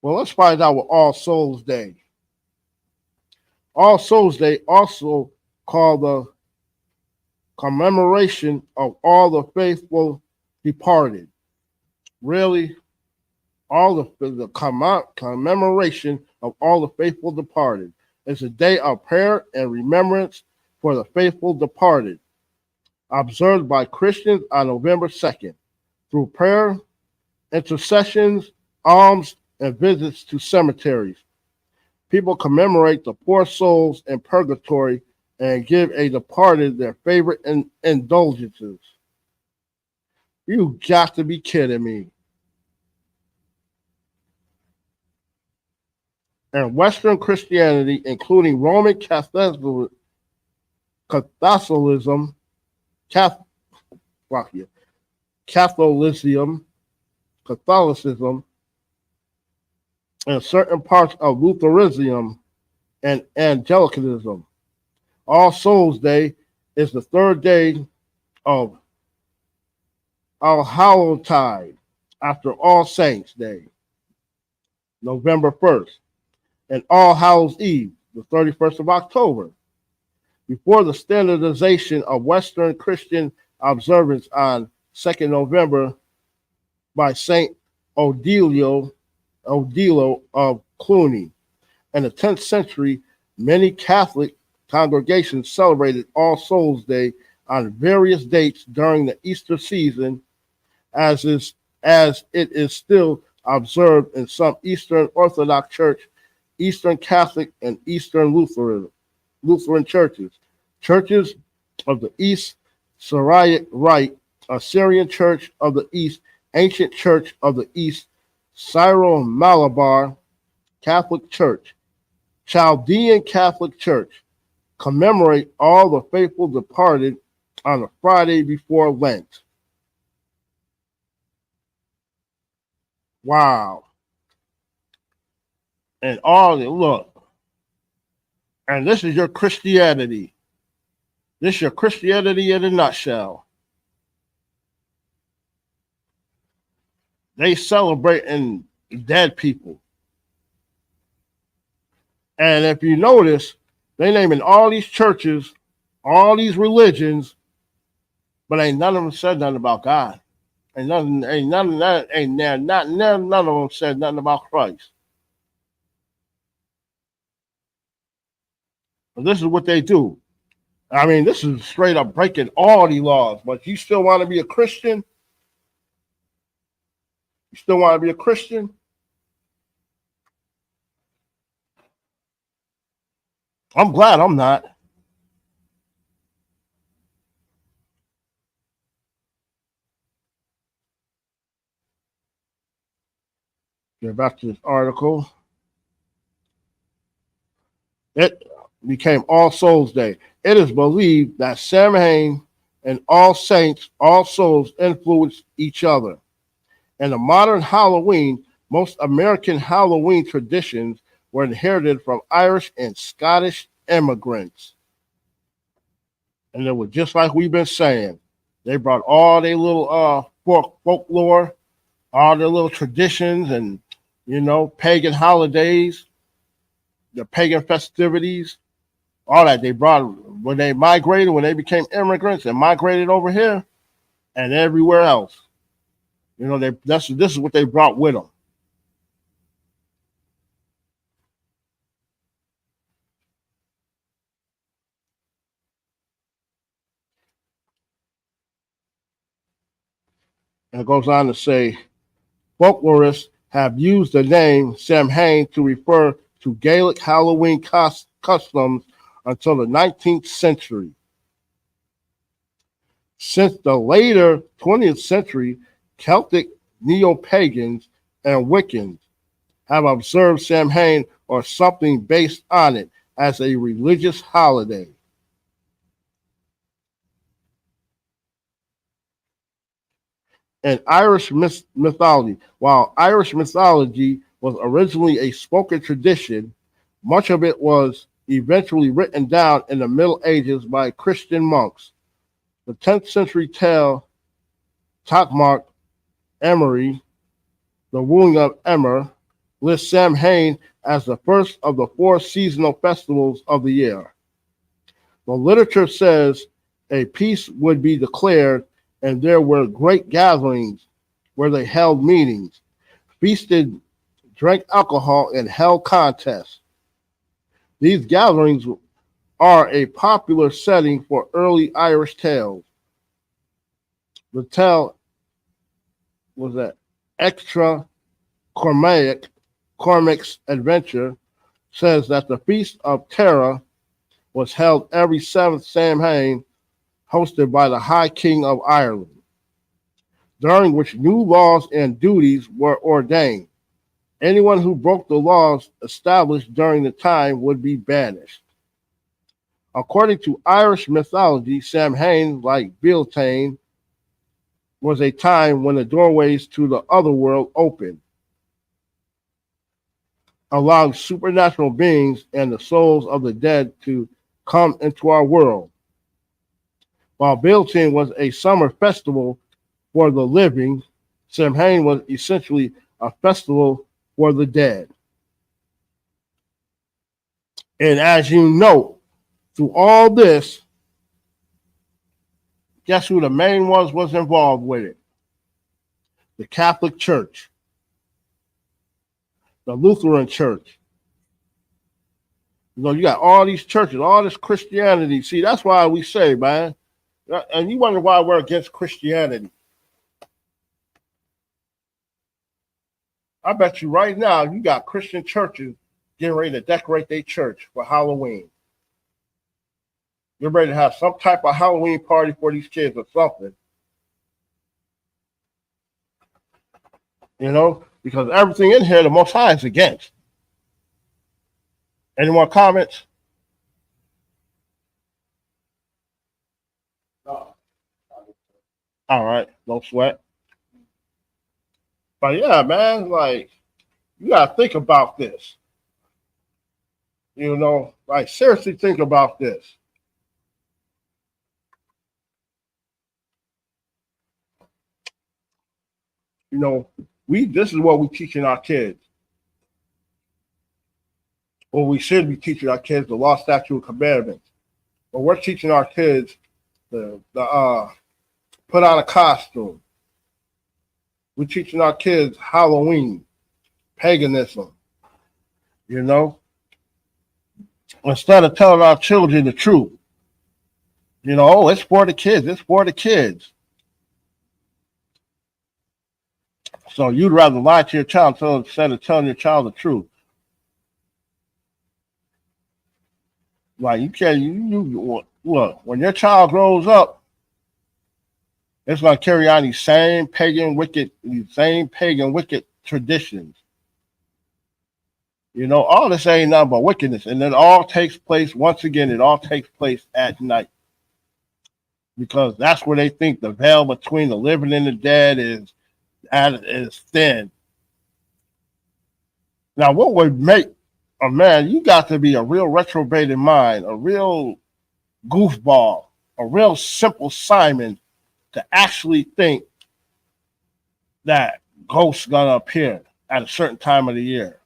Well, let's find out what All Souls Day. All Souls Day, also called the commemoration of all the faithful departed. Really? All the commemoration of all the faithful departed. It's a day of prayer and remembrance for the faithful departed, observed by Christians on November 2nd, through prayer, intercessions, alms, and visits to cemeteries. People commemorate the poor souls in purgatory and give a departed their favorite indulgences. You got to be kidding me. and Western Christianity, including Roman Catholicism, Catholicism, Catholicism, and certain parts of Lutheranism and Anglicanism. All Souls Day is the third day of All Hallowtide after All Saints Day, November 1st, and All Hallows Eve, the 31st of October. Before the standardization of Western Christian observance on 2nd November by Saint Odilo of Cluny. In the 10th century, many Catholic congregations celebrated All Souls Day on various dates during the Easter season, as it is still observed in some Eastern Orthodox Church, Eastern Catholic, and Eastern Lutheran churches. Churches of the East, Syriac Rite, Assyrian Church of the East, Ancient Church of the East, Syro-Malabar Catholic Church, Chaldean Catholic Church commemorate all the faithful departed on the Friday before Lent. Wow. And look, and this is your Christianity. This is your Christianity in a nutshell. They celebrating dead people. And if you notice, they naming all these churches, all these religions, but ain't none of them said nothing about God. None of them said nothing about Christ. But this is what they do. I mean, this is straight up breaking all the laws, but you still want to be a Christian? You still want to be a Christian? I'm glad I'm not. Get back to this article. It became All Souls Day. It is believed that Samhain and All Saints, All Souls influence each other. In the modern Halloween, most American Halloween traditions were inherited from Irish and Scottish immigrants. And it was just like we've been saying. They brought all their little folklore, all their little traditions and, pagan holidays, the pagan festivities, all that. They brought when they migrated, when they became immigrants and migrated over here and everywhere else. This is what they brought with them. And it goes on to say, folklorists have used the name Samhain to refer to Gaelic Halloween customs until the 19th century. Since the later 20th century, Celtic neo-pagans and Wiccans have observed Samhain or something based on it as a religious holiday. In Irish mythology, while Irish mythology was originally a spoken tradition, much of it was eventually written down in the Middle Ages by Christian monks. The 10th century tale, Takmark Emery, The Wooing of Emer, lists Samhain as the first of the 4 seasonal festivals of the year. The literature says a peace would be declared and there were great gatherings where they held meetings, feasted, drank alcohol, and held contests. These gatherings are a popular setting for early Irish tales. The tale was that Extra Cormac's Adventure says that the Feast of Tara was held every 7th Samhain, hosted by the High King of Ireland, during which new laws and duties were ordained. Anyone who broke the laws established during the time would be banished. According to Irish mythology, Samhain, like Beltane, was a time when the doorways to the other world opened, allowing supernatural beings and the souls of the dead to come into our world. While Beltane was a summer festival for the living, Samhain was essentially a festival for the dead. And as you know, through all this, guess who the main ones was involved with it? The Catholic Church, the Lutheran Church. You know, you got all these churches, all this Christianity. See, that's why we say, man, and you wonder why we're against Christianity. I bet you right now, you got Christian churches getting ready to decorate their church for Halloween. You're ready to have some type of Halloween party for these kids or something. You know, because everything in here, the Most High is against. Any more comments? No. All right, no sweat. But yeah, man, like, you got to think about this. You know, like, seriously think about this. You know, this is what we're teaching our kids. Well, we should be teaching our kids the law, statute, and commandments. But we're teaching our kids the put on a costume. We're teaching our kids Halloween, paganism. You know, instead of telling our children the truth. You know, oh, it's for the kids. It's for the kids. So you'd rather lie to your child instead of telling your child the truth. Like you can't. You look, when your child grows up, it's going to carry on these same pagan wicked traditions. You know, all this ain't nothing but wickedness, and it all takes place once again. It all takes place at night, because that's where they think the veil between the living and the dead is thin. Now, what would make a man? You got to be a real retrobated mind, a real goofball, a real simple Simon to actually think that ghosts gonna appear at a certain time of the year.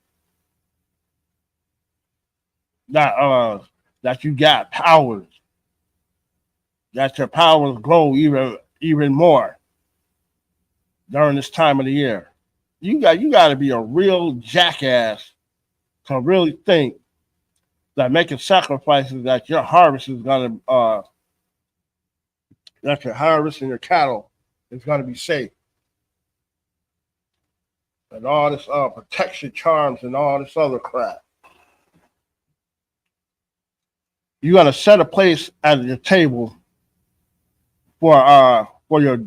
That you got powers, that your powers grow even more during this time of the year. You got to be a real jackass to really think that making sacrifices that your harvest is gonna that your harvest and your cattle is gonna be safe. And all this protection charms and all this other crap. You gotta set a place at your table for your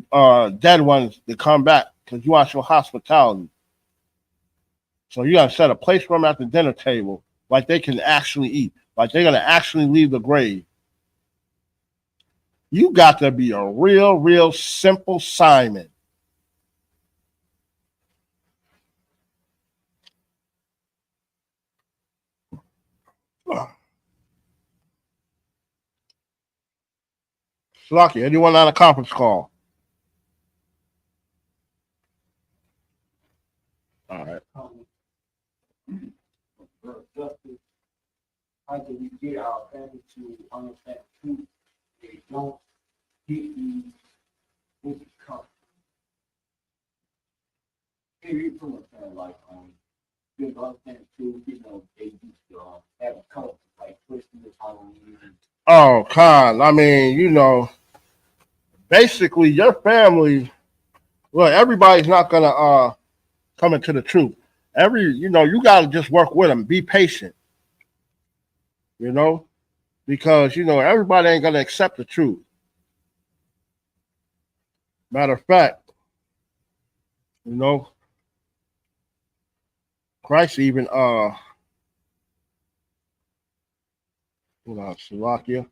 dead ones to come back, because you want your hospitality. So you gotta set a place for them at the dinner table, like they can actually eat, like they're gonna actually leave the grave. You got to be a real simple Simon. Slucky, anyone on a conference call? All right. Justice, how do we get our family to understand the truth? They don't get these wicked customs. Maybe you pretty much saying like you understand the truth, you know, they used to have a color like Christmas, Halloween. Oh, Con, I mean, you know, basically your family, well, everybody's not gonna come into the truth. You gotta just work with them, be patient, you know, because everybody ain't gonna accept the truth. Matter of fact, you know, Christ even Slovakia.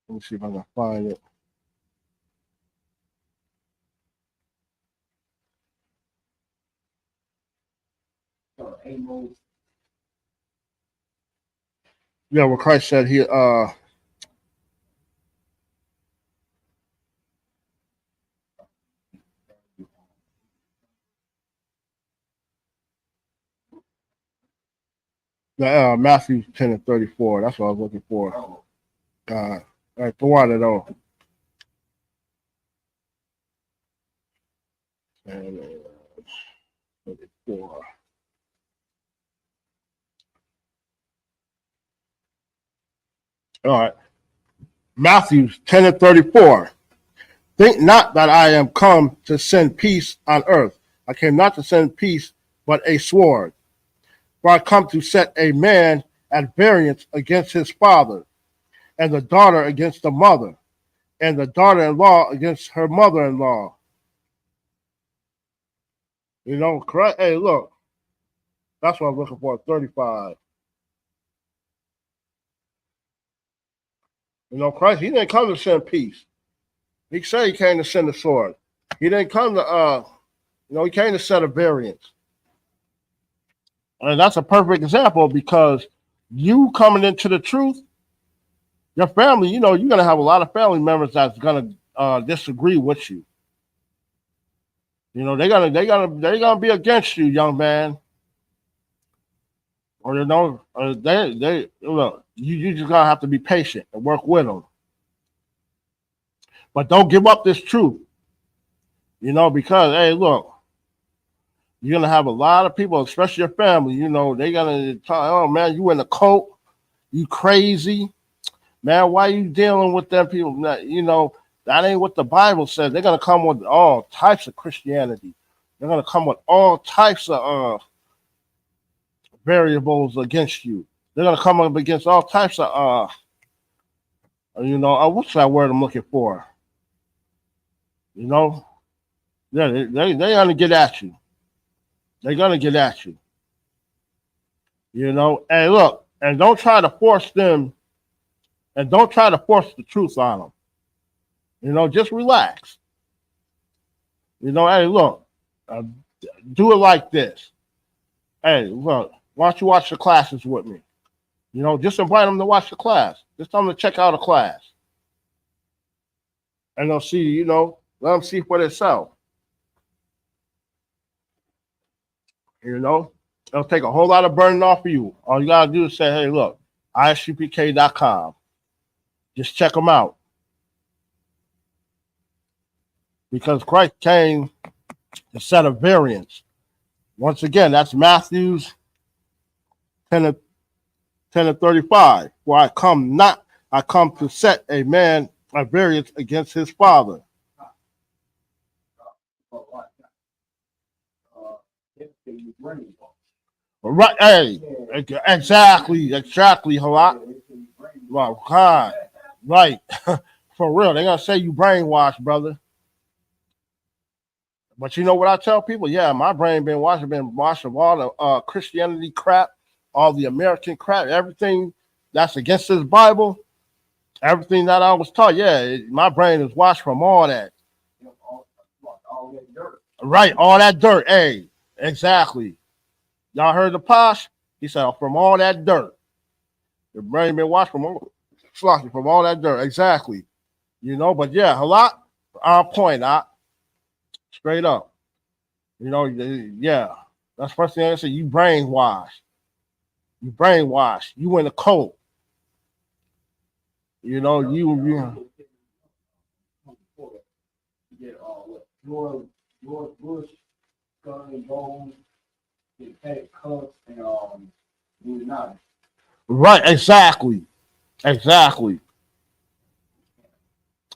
Let me see if I can find it. Yeah, what Christ said he Matthew 10:34. That's what I was looking for. All right, for one at all. And 34. All right. Matthew 10:34. Think not that I am come to send peace on earth. I came not to send peace, but a sword. For I come to set a man at variance against his father, and the daughter against the mother, and the daughter-in-law against her mother-in-law. You know, correct? Hey, look, that's what I'm looking for, 35. You know, Christ, he didn't come to send peace. He said he came to send a sword. He didn't come to, he came to set a variance. And that's a perfect example because you coming into the truth, your family, you're going to have a lot of family members that's going to disagree with you. They're gonna be against you, young man. Or they look. You just gonna have to be patient and work with them. But don't give up this truth. Because hey, look, you're gonna have a lot of people, especially your family. They're gonna talk. Oh man, you in the cult? You crazy, man? Why you dealing with them people? That ain't what the Bible says. They're gonna come with all types of Christianity. They're gonna come with all types of variables against you. They're gonna come up against all types of what's that word I'm looking for? Yeah, they're gonna get at you. They're gonna get at you. And look, and don't try to force them, and don't try to force the truth on them. Just relax. Hey, look, do it like this. Hey, look, why don't you watch the classes with me? Just invite them to watch the class. Just tell them to check out a class. And they'll see, let them see for themselves. It'll take a whole lot of burden off of you. All you got to do is say, hey, look, iscpk.com. Just check them out. Because Christ came to set a variance. Once again, that's Matthew's 10:35. For I come to set a man a variance against his father. Right, hey, exactly, Halak. Well, God, right, for real. They're gonna say you brainwashed, brother. But you know what I tell people? Yeah, my brain been washed of all the Christianity crap, all the American crap, everything that's against this Bible, everything that I was taught. Yeah, my brain is washed from all that. Right, all that dirt. Hey, exactly. Y'all heard the posh? He said, from all that dirt. Your brain been washed from all that dirt. Exactly. But yeah, Halak, on point, straight up. Yeah. That's the first thing I say. You brainwashed. You in the cult. You George Bush, Skull and Bones, they had cuts and Illuminati. Right, exactly.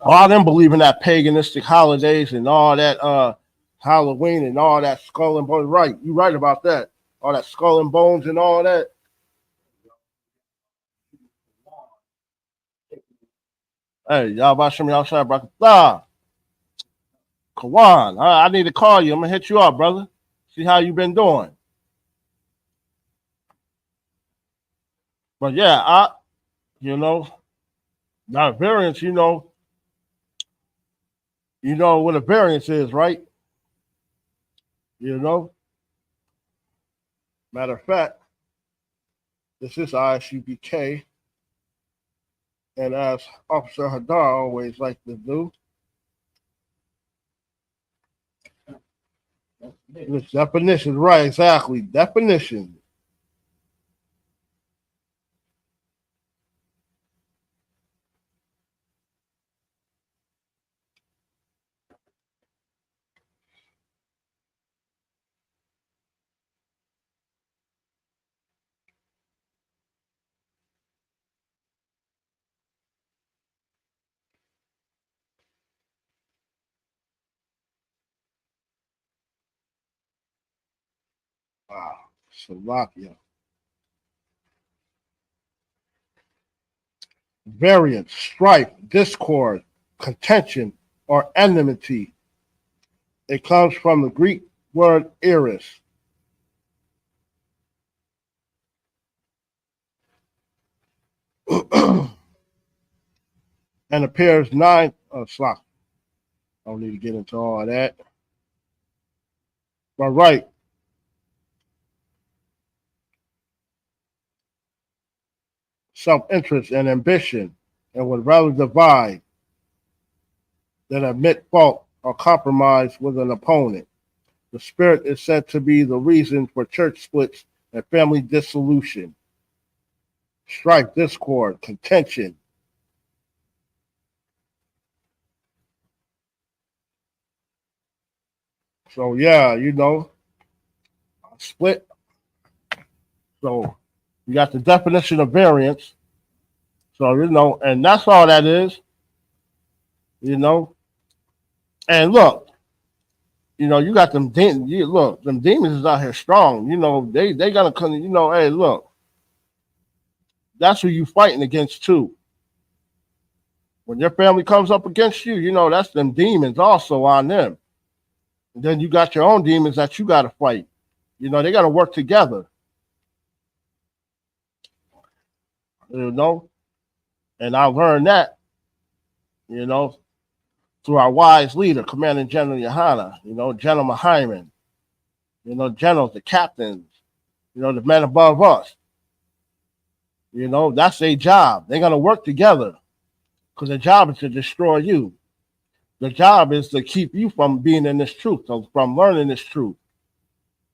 All them believe in that paganistic holidays and all that Halloween and all that skull and bones. Right, you're right about that. All that skull and bones and all that. Hey, y'all about Shimmy outside, Brakatah. Kawan, I need to call you. I'm gonna hit you up, brother. See how you been doing. But yeah, that variance, you know what a variance is, right? You know, matter of fact, this is ISUBK, and as Officer Hadar always like to do, this definition, right? Exactly, definition. Wow, Slovakia. Variance, strife, discord, contention, or enmity. It comes from the Greek word eris. And appears nine. Slock. I don't need to get into all of that. But right. Self-interest and ambition, and would rather divide than admit fault or compromise with an opponent. The spirit is said to be the reason for church splits and family dissolution, strife, discord, contention. So yeah, split. So you got the definition of variance. So and that's all that is. And look, you got them demons. Look, them demons is out here strong. They gotta come. Hey, look, that's who you fighting against too. When your family comes up against you, that's them demons also on them. And then you got your own demons that you got to fight. They got to work together. And I learned that, through our wise leader, Commanding General Yohana, General Hyman, generals, the captains, the men above us. That's their job. They're going to work together because their job is to destroy you. The job is to keep you from being in this truth, from learning this truth.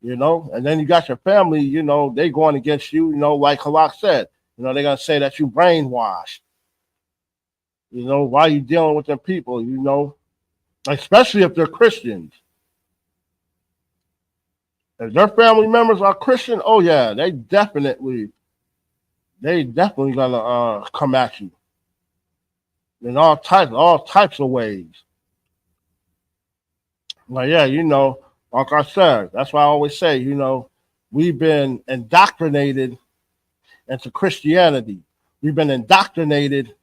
And then you got your family, they going against you, like Halak said, they're going to say that you brainwashed. Why you dealing with them people, especially if they're Christians. If their family members are Christian, oh yeah, they definitely gonna come at you in all types of ways. Like yeah, like I said, that's why I always say, we've been indoctrinated into Christianity. We've been indoctrinated,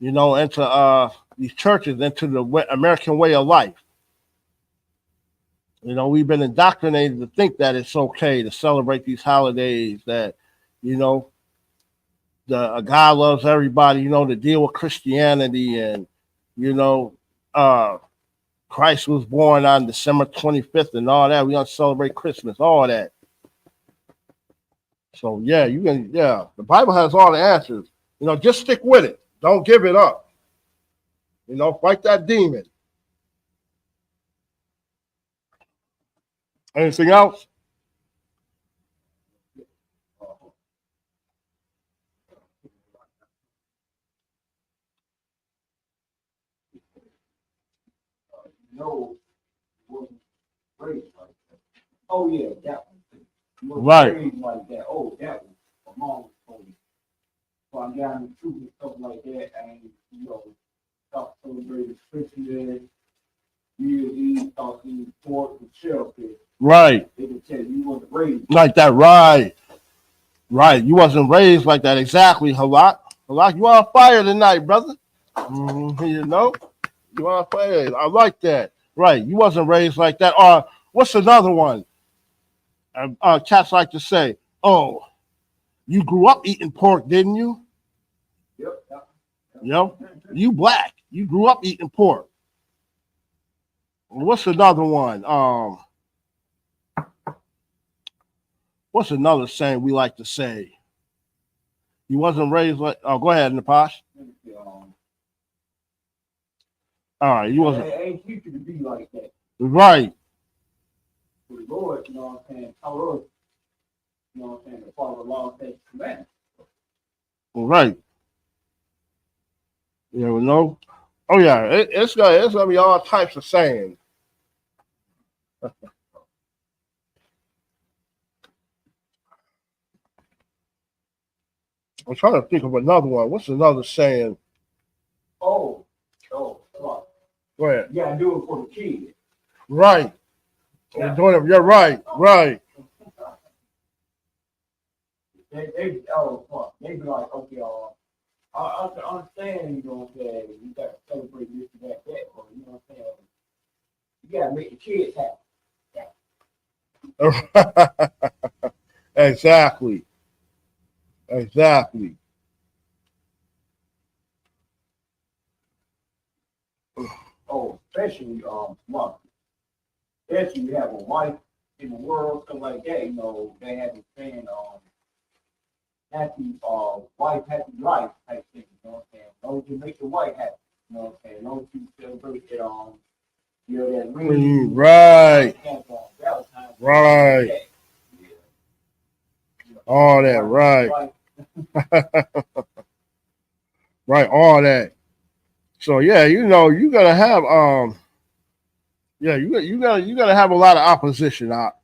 into these churches, into the American way of life. We've been indoctrinated to think that it's okay to celebrate these holidays, that, God loves everybody, to deal with Christianity, and, Christ was born on December 25th and all that. We don't celebrate Christmas, all that. So, yeah, the Bible has all the answers. Just stick with it. Don't give it up. Fight that demon. Anything else? No, wasn't raised like that. Oh yeah, that one. Wasn't Right. raised like that. Oh, that one. My mom told me. So I got in the truth and stuff like that, and stop celebrating Christmas, New Year's Eve, start eating pork and shellfish. Right. They can tell you wasn't raised like that. Right. You wasn't raised like that. Exactly, Halak. You on fire tonight, brother. You know, you want to play it. I like that. Right. You wasn't raised like that. What's another one? Cats like to say, oh, you grew up eating pork, didn't you? Yep. You know, you black. You grew up eating pork. What's another one? What's another saying we like to say? You wasn't raised like. Oh, go ahead, Napash. All right, you wasn't. It ain't teach you to be like that. Right. For the Lord, you know what I'm saying? Tell us, you know what I'm saying, to follow the law, statutes, and commandments. Right. You know. Oh yeah, it's gonna be all types of sayings. I'm trying to think of another one. What's another saying? Oh, come on. Go ahead. You gotta do it for the kids. Right. Yeah. You're right. Right. They be like, okay, I can understand, you know what I'm saying, you got to celebrate this and that, or you know what I'm saying, you got to make the kids happy. Exactly. Oh, especially mother. Especially you have a wife in the world, something like that, you know, they have this saying, happy wife, happy life type thing, you know what I'm saying? Don't you make your wife happy, you know what I'm saying? Don't you celebrate it you know, that ring. Right. Right. All that, right. Right, all that. So yeah, you know, you gotta have you gotta have a lot of opposition out.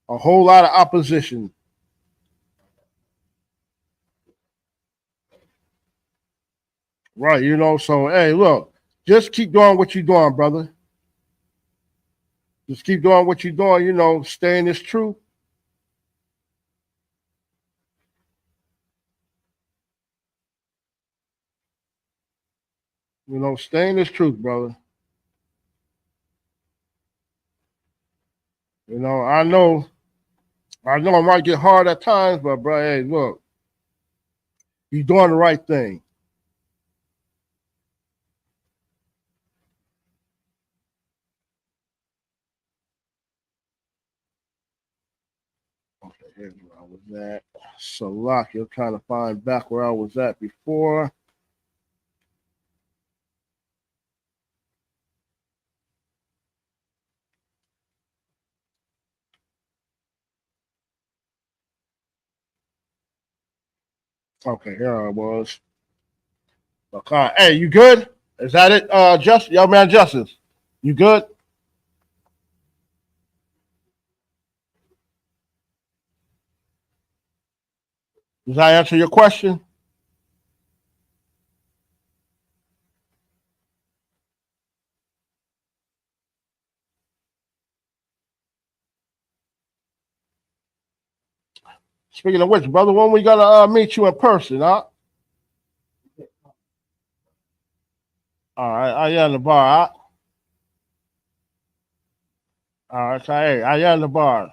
A whole lot of opposition. Right, you know, so hey, look, just keep doing what you're doing, brother. Just keep doing what you're doing, you know, stay in this truth. You know, stay in this truth, brother. You know, I know it might get hard at times, but bro, hey, look, you're doing the right thing. Okay, here's where I was at. Salaki, I'm trying to find back where I was at before. Okay, here I was. Okay, hey, you good? Is that it? Young man Justice, you good? Does that answer your question? Speaking of which, brother, when we gonna meet you in person, huh? All right, I am the bar, huh? All right, so hey, I am the bar.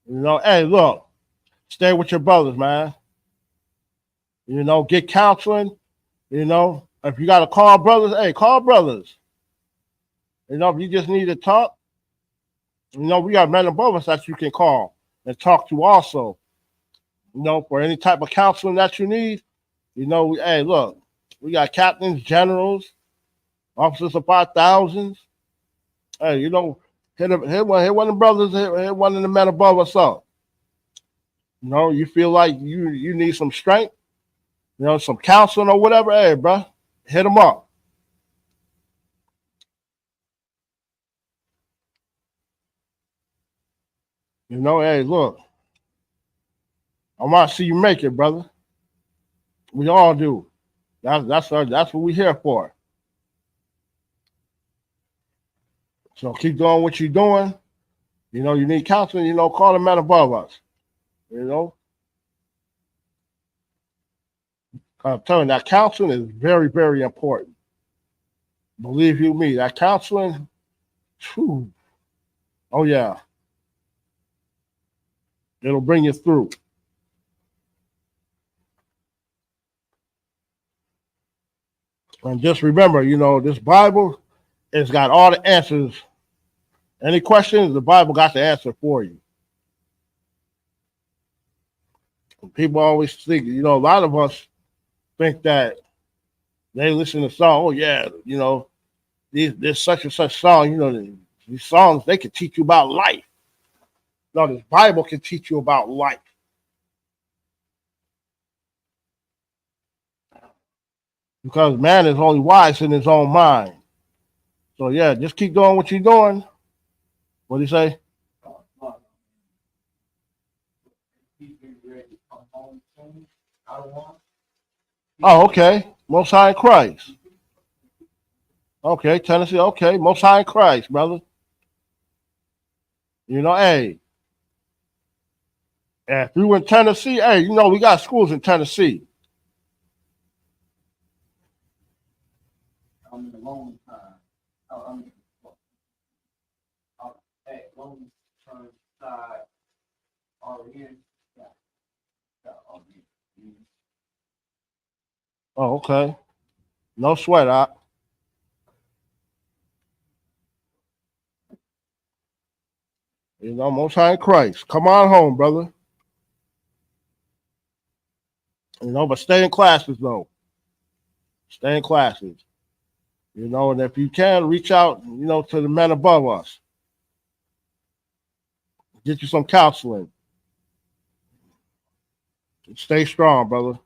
You know, hey, look, stay with your brothers, man. You know, get counseling. You know, if you got to call brothers, hey, call brothers. You know, if you just need to talk, you know, we got men above us that you can call and talk to also. You know, for any type of counseling that you need, you know, hey, look, we got captains, generals, officers of 5,000s. Hey, you know, hit one of the brothers, hit one of the men above us up. You know, you feel like you need some strength, you know, some counseling or whatever. Hey, bro, hit them up. You know, hey, look, I want to see you make it, brother. We all do. That's what we here for. So keep doing what you're doing. You know, you need counseling, you know, call the man above us. You know. I'm telling you, that counseling is very, very important. Believe you me, that counseling, whew, oh yeah, it'll bring you through. And just remember, this Bible has got all the answers. Any questions, the Bible got the answer for you. People always think, a lot of us think that they listen to song. Oh yeah, there's such and such song. These songs they can teach you about life. No, this Bible can teach you about life. Because man is only wise in his own mind. So yeah, just keep doing what you're doing. What do you say? Oh, okay. Most High in Christ. Okay, Tennessee. Okay, Most High in Christ, brother. Hey. If you in Tennessee, hey, we got schools in Tennessee. I'm in a long time. I'm at long term side RN. Oh, okay. No sweat out. Most High in Christ. Come on home, brother. But stay in classes though. Stay in classes. And if you can, reach out, to the men above us. Get you some counseling. Stay strong, brother.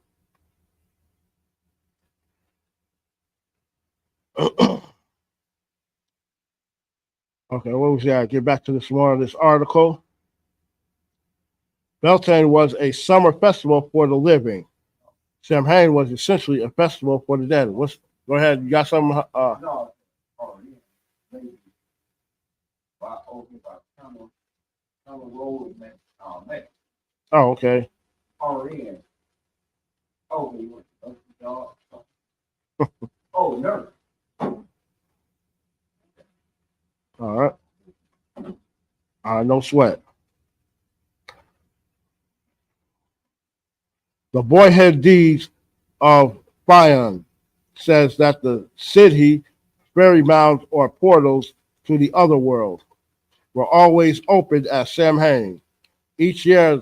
Okay, what was that? Get back to this article. Beltane was a summer festival for the living. Samhain was essentially a festival for the dead. Go ahead, you got something? No. Maybe. Road, man. Oh, okay. RN. Oh, you went to the dog. Oh, nurse. All right. No sweat. The boyhood deeds of Bayan says that the Sidhi fairy mounds or portals to the other world were always opened at Samhain. Each year,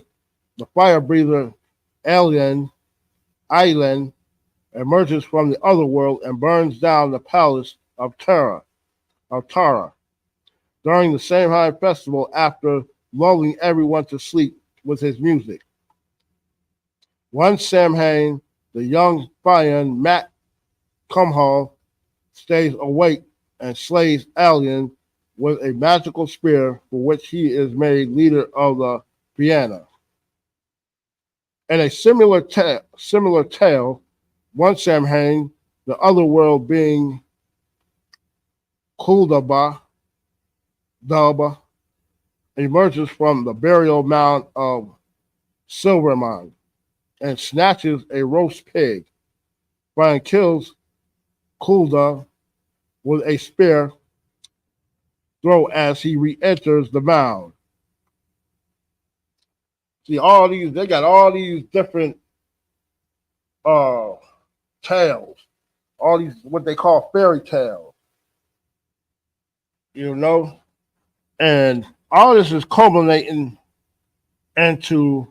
the fire breather alien emerges from the other world and burns down the palace of Tara. During the Samhain festival, after lulling everyone to sleep with his music. One Samhain, the young Bayan Matt Cumhall stays awake and slays Alien with a magical spear for which he is made leader of the Piana. In a similar tale, one Samhain, the other world being Kuldaba, emerges from the burial mound of Silvermine and snatches a roast pig. Brian kills Kulda with a spear throw as he re-enters the mound. See, they got all these different tales, all these what they call fairy tales, and all this is culminating into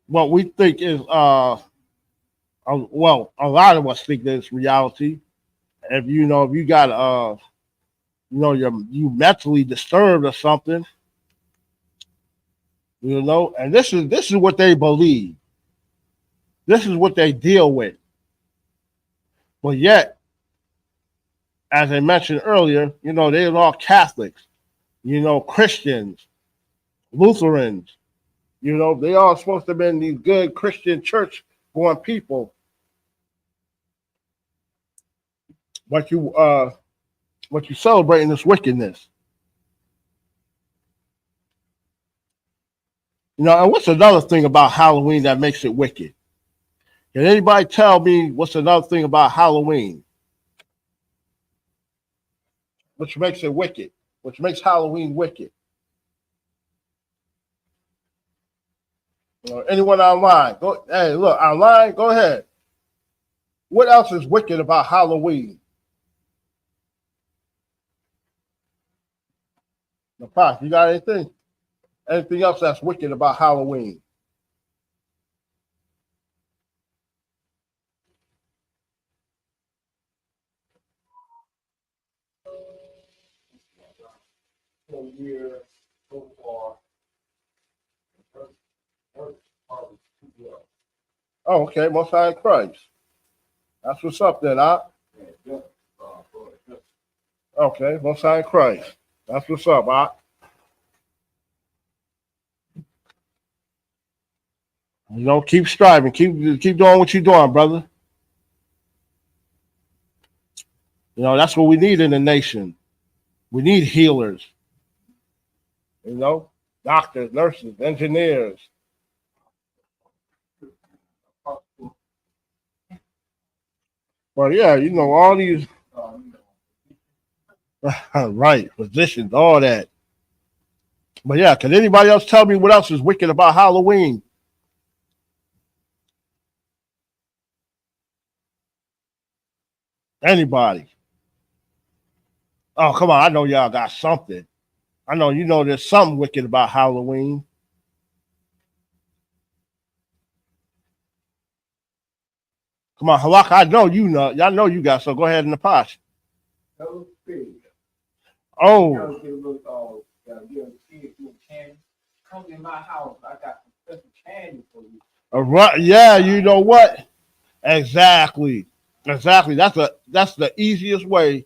what we think is a lot of us think that it's reality. If you got you mentally disturbed or something, and this is what they believe. This is what they deal with. But yet, as I mentioned earlier, they're all Catholics, Christians, Lutherans, they all supposed to have been these good Christian church going people. But you celebrating this wickedness. And what's another thing about Halloween that makes it wicked? Can anybody tell me what's another thing about Halloween? Which makes it wicked? Which makes Halloween wicked? Anyone online? Go, hey, look, online, go ahead. What else is wicked about Halloween? Napash, you got anything? Anything else that's wicked about Halloween? So year so far, Oh, okay, Most High in Christ. That's what's up then, huh? Okay, Most High in Christ. That's what's up, huh? You know, keep striving, keep doing what you're doing, brother. You know, that's what we need in the nation. We need healers. You know, doctors, nurses, engineers. But yeah, you know, all these right, physicians, all that. But yeah, can anybody else tell me what else is wicked about Halloween? Anybody? Oh, come on, I know y'all got something. I know you know there's something wicked about Halloween. Come on, Halak, I know you know. Y'all know you got, so go ahead in the pot. Oh. Come in my house. I got some special candy for you. Right, yeah, you know what? Exactly. Exactly. That's the easiest way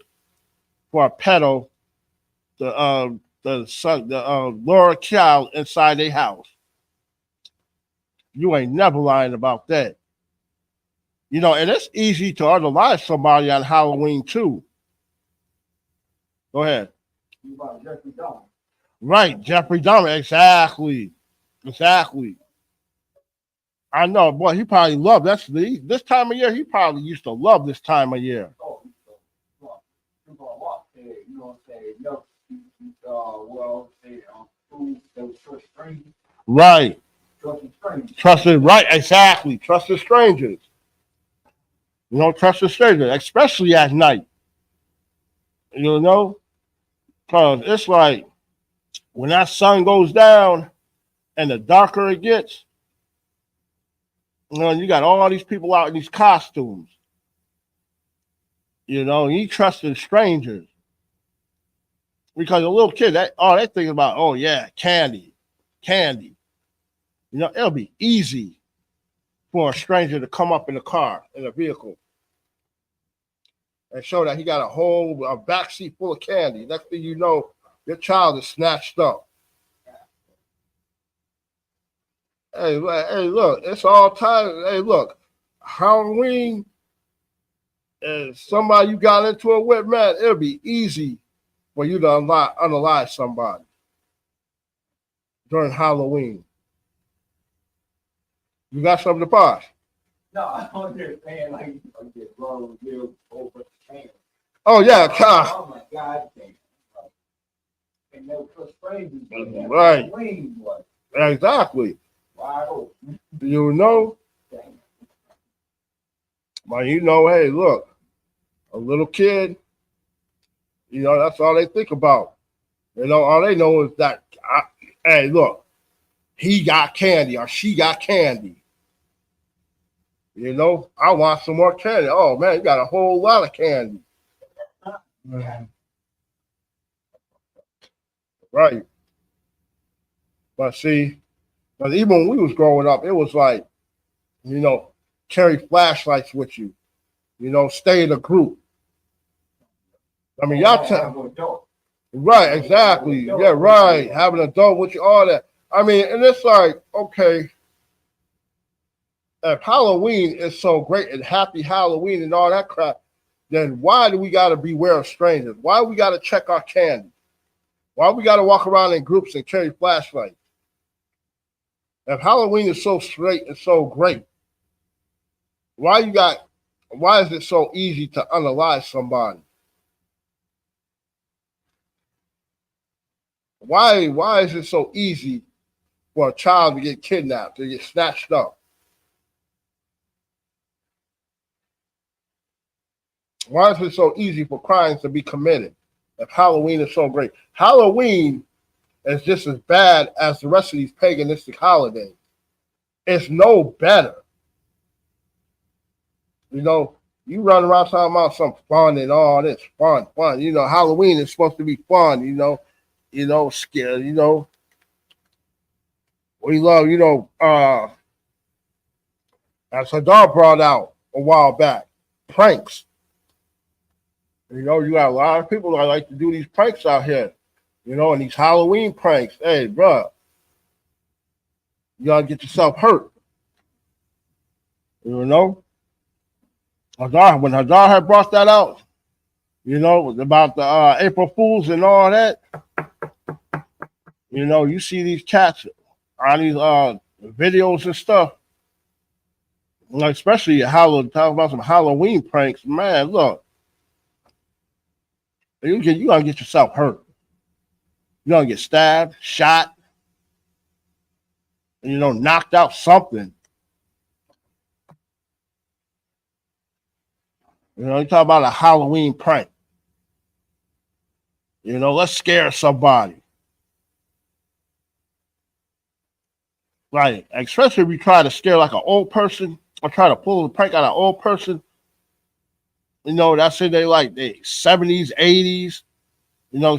for a pedo to lure a child inside their house. You ain't never lying about that. You know, and it's easy to idolize somebody on Halloween too. Go ahead. You about Jeffrey Dahmer. Right, Jeffrey Dahmer. Exactly. I know, boy. He probably loved this time of year. He probably used to love this time of year. Oh, you know what? You know what I'm saying? No, well, say food that was trust strangers. Right. Trusted strangers. Trusted, right? Exactly. Trusted strangers. You know, trusted strangers, especially at night. You know, because it's like when that sun goes down and the darker it gets, you know, you got all these people out in these costumes. You know, you trusting strangers. Because a little kid, they thinking about, oh yeah, candy. You know, it'll be easy for a stranger to come up in a car, in a vehicle, and show that he got a backseat full of candy. Next thing you know, your child is snatched up. Hey, look, it's all time. Hey, look, Halloween, and somebody you got into it with, man, it'll be easy for you to unalive somebody during Halloween. You got something to pass? No, I don't understand. Like, you get wrong with over the can. Oh, yeah, oh my God. And no trust strangers. Right. Halloween, what? Exactly. Wide open. You know? But you know, hey, look, a little kid, you know, that's all they think about. You know, all they know is that, hey, look, he got candy or she got candy. You know, I want some more candy. Oh, man, you got a whole lot of candy. Right. But see, because even when we was growing up, it was like, you know, carry flashlights with you. You know, stay in a group. I mean, y'all right, exactly. Yeah, right. Have an adult with you, all that. I mean, and it's like, okay, if Halloween is so great and happy Halloween and all that crap, then why do we got to beware of strangers? Why we got to check our candy? Why we got to walk around in groups and carry flashlights? If Halloween is so straight and so great, Why is it so easy to unalive somebody? Why is it so easy for a child to get kidnapped, to get snatched up? Why is it so easy for crimes to be committed if Halloween is so great? Halloween is just as bad as the rest of these paganistic holidays. It's no better. You know, you run around talking about some fun and all this fun. You know, Halloween is supposed to be fun. Scare. We love. As Hadar brought out a while back, pranks. You got a lot of people that like to do these pranks out here. And these Halloween pranks. Hey, bro, you gotta get yourself hurt. Hadar, when Hadar had brought that out, about the April Fools and all that. You see these cats on these videos and stuff. Especially talking about some Halloween pranks. Man, look, you gotta get yourself hurt. You're gonna get stabbed, shot, and knocked out something. You talk about a Halloween prank. Let's scare somebody. Right, especially if you try to scare like an old person or try to pull a prank on an old person. That's in they 70s, 80s.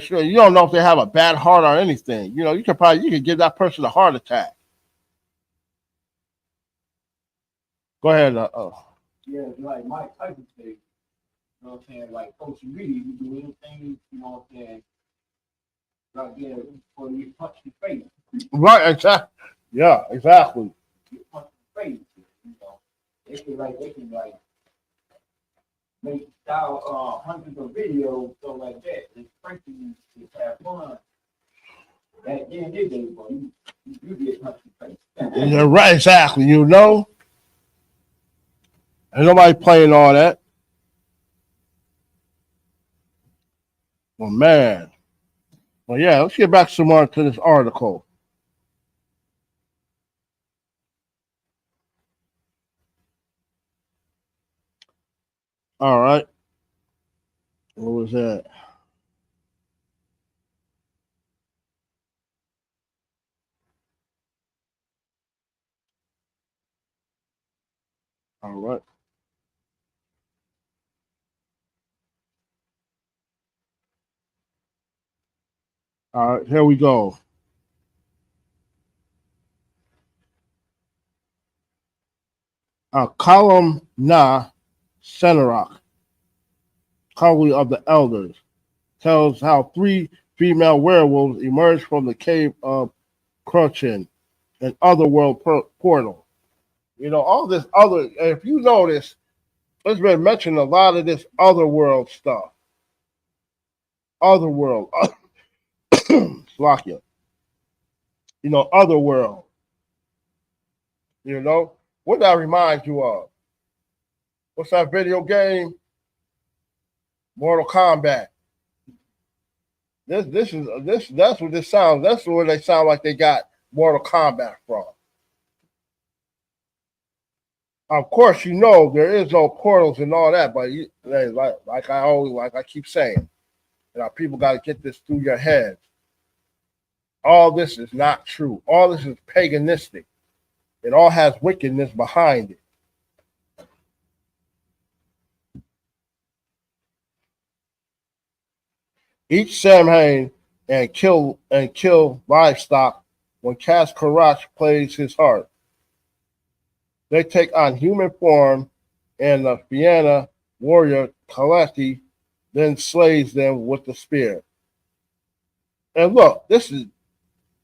Sure, you don't know if they have a bad heart or anything. You could give that person a heart attack. Go ahead. Yeah, like Mike Tyson said, you know what I'm saying? Like social media, you do anything, you know what I'm saying? Right there, before you punch your face. Right, exactly. Yeah, exactly. You punch your face, They can make style hundreds of videos, so like that. It's pranking, just have fun. That yeah, they do, but you get punched in the face. Yeah, right, exactly. Ain't nobody playing all that. Well, man. Well, yeah, let's get back some more to this article. All right. What was that? All right. All right, here we go. Column Na Senarach, Colony of the Elders, tells how 3 female werewolves emerged from the cave of Crochin, an otherworld portal. All this other, if you notice, it's been mentioned a lot of this otherworld stuff. Otherworld. Slovakia. Otherworld. What that reminds you of? What's that video game? Mortal Kombat. That's what this sounds. That's where they sound like they got Mortal Kombat from. Of course, there is no portals and all that, but like I keep saying, people got to get this through your head. All this is not true. All this is paganistic. It all has wickedness behind it. Each Samhain and kill livestock when Kas Karach plays his heart. They take on human form, and the Fianna warrior Kaleti then slays them with the spear. And look,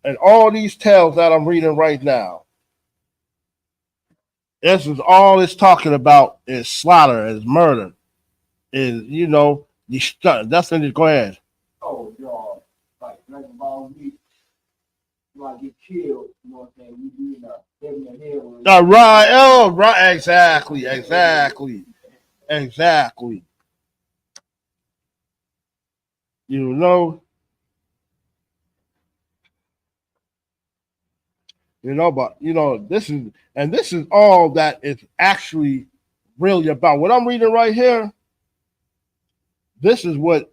and all these tales that I'm reading right now, this is all it's talking about is slaughter, is murder, is that's when you go ahead. Oh, y'all, like Dragon Ball Z, you want to get killed, you know what I'm saying? You be in the heaven and hell Right. Oh, right. Exactly. You know, but this is all that it's actually really about. What I'm reading right here, this is what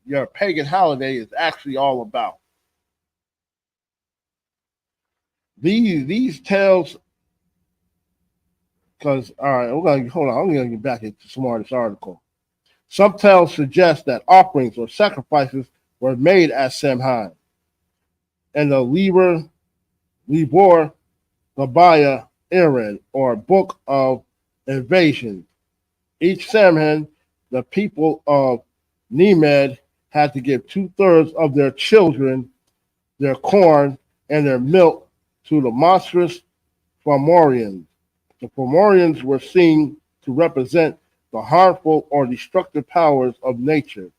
your pagan holiday is actually all about. These tales, because all right, we're gonna hold on. I'm gonna get back into some more of this article. Some tales suggest that offerings or sacrifices were made at Samhain, and the Libor Gabaya Aaron, or Book of Invasion. Each Samhain, the people of Nemed had to give 2/3 of their children, their corn, and their milk to the monstrous Fomorians. The Fomorians were seen to represent the harmful or destructive powers of nature,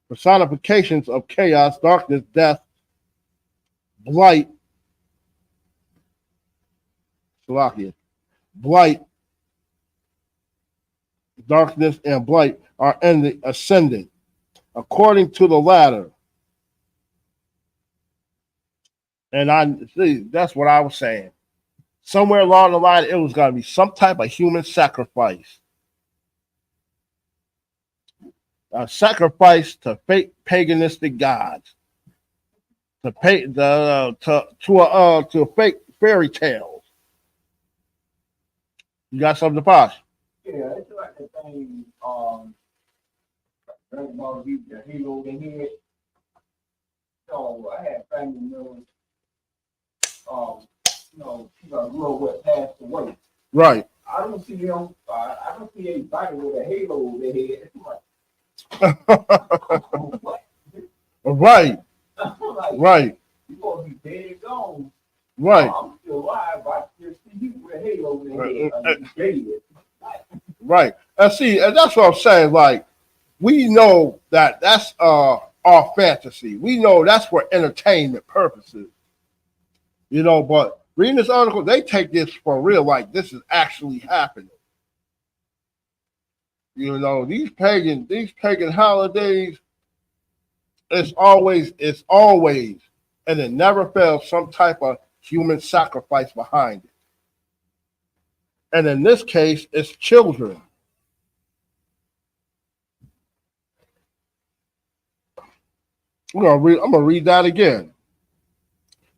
personifications of chaos, darkness, death, blight, blight, darkness, and blight are in the ascendant. According to the latter, and I see that's what I was saying. Somewhere along the line, it was going to be some type of human sacrifice, a sacrifice to fake paganistic gods, to pay to fake fairy tales. You got something to pass? Yeah, it's like the thing, Dragon Ball Z, the Halo they had. So I had family members, grew up with passed away. Right. I don't see them. I don't see anybody with a halo over their head. What? Right. Like, right. You gonna be dead and gone. Right. I'm still alive. I still see you with a halo over their head. Like, you dead. Right. And that's what I'm saying. Like, we know that that's all fantasy. We know that's for entertainment purposes. But reading this article, they take this for real, like this is actually happening. These pagan holidays, it's always, and it never fails some type of human sacrifice behind it. And in this case, it's children. I'm gonna read that again.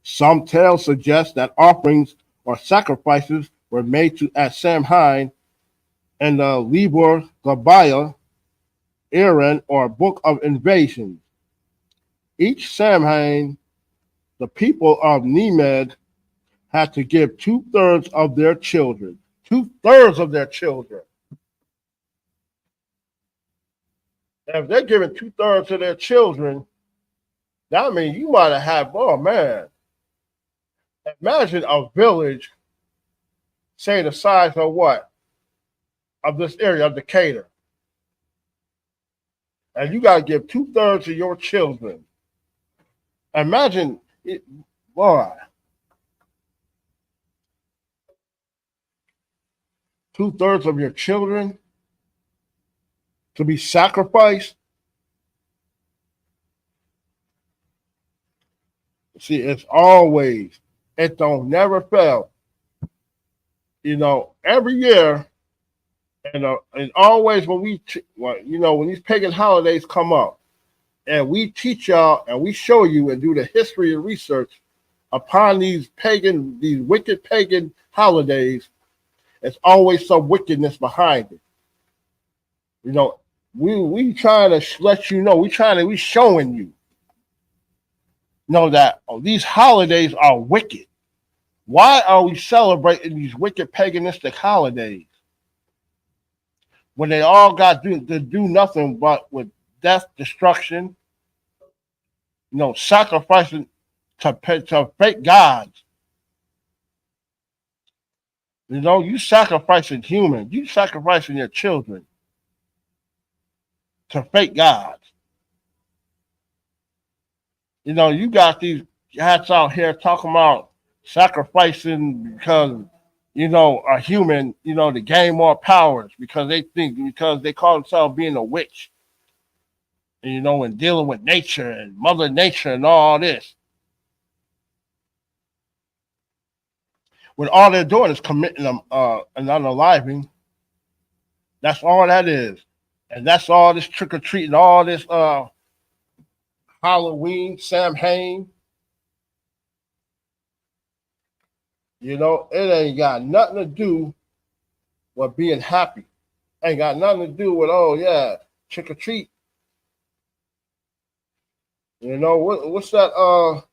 Some tales suggest that offerings or sacrifices were made at Samhain and the Libor Gabaya Aaron, or Book of Invasion. Each Samhain, the people of Nemed had to give 2/3 of their children. 2/3 of their children. And if they're giving 2/3 of their children, that means you might have, oh man. Imagine a village, say the size of what? Of this area of Decatur. And you got to give 2/3 of your children. Imagine it, boy. 2/3 of your children to be sacrificed. See, it's always, it don't never fail. Every year, and always when when these pagan holidays come up, and we teach y'all and we show you and do the history and research upon these wicked pagan holidays, it's always some wickedness behind it. We trying to let you know, we showing you that these holidays are wicked. Why are we celebrating these wicked paganistic holidays when they all got to do nothing but with death, destruction, sacrificing to fake gods? You sacrificing humans, you sacrificing your children to fake gods. You got these hats out here talking about sacrificing because a human, to gain more powers because they call themselves being a witch, and dealing with nature and Mother Nature and all this. When all they're doing is committing an unaliving. That's all that is. And that's all this trick or treating, all this Halloween, Samhain. It ain't got nothing to do with being happy. Ain't got nothing to do with, oh yeah, trick or treat. What's that all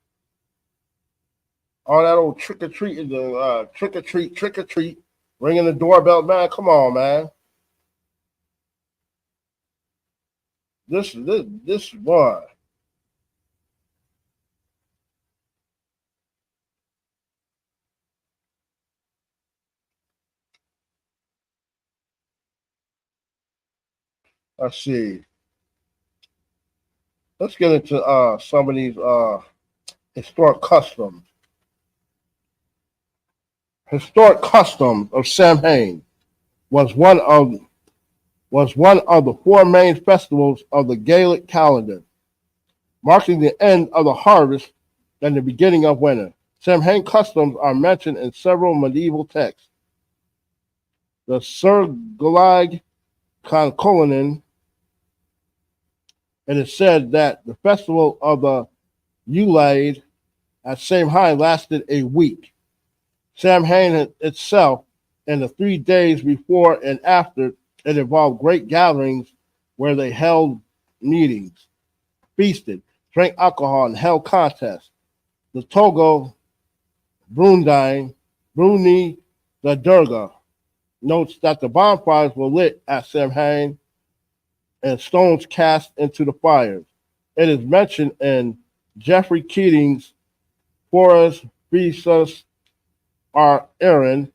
that old trick or treat is the trick or treat, ringing the doorbell, man. Come on, man. This one. Let's see. Let's get into some of these historic customs. Historic customs of Samhain was one of the four main festivals of the Gaelic calendar, marking the end of the harvest and the beginning of winter. Samhain customs are mentioned in several medieval texts. The Sir Galag Concolinen, it is said that the festival of the Yulaid at Samhain lasted a week. Samhain itself, and the 3 days before and after, it involved great gatherings where they held meetings, feasted, drank alcohol, and held contests. The Togo Bruni the Durga notes that the bonfires were lit at Samhain and stones cast into the fires. It is mentioned in Geoffrey Keating's Forest Visus Our Erin,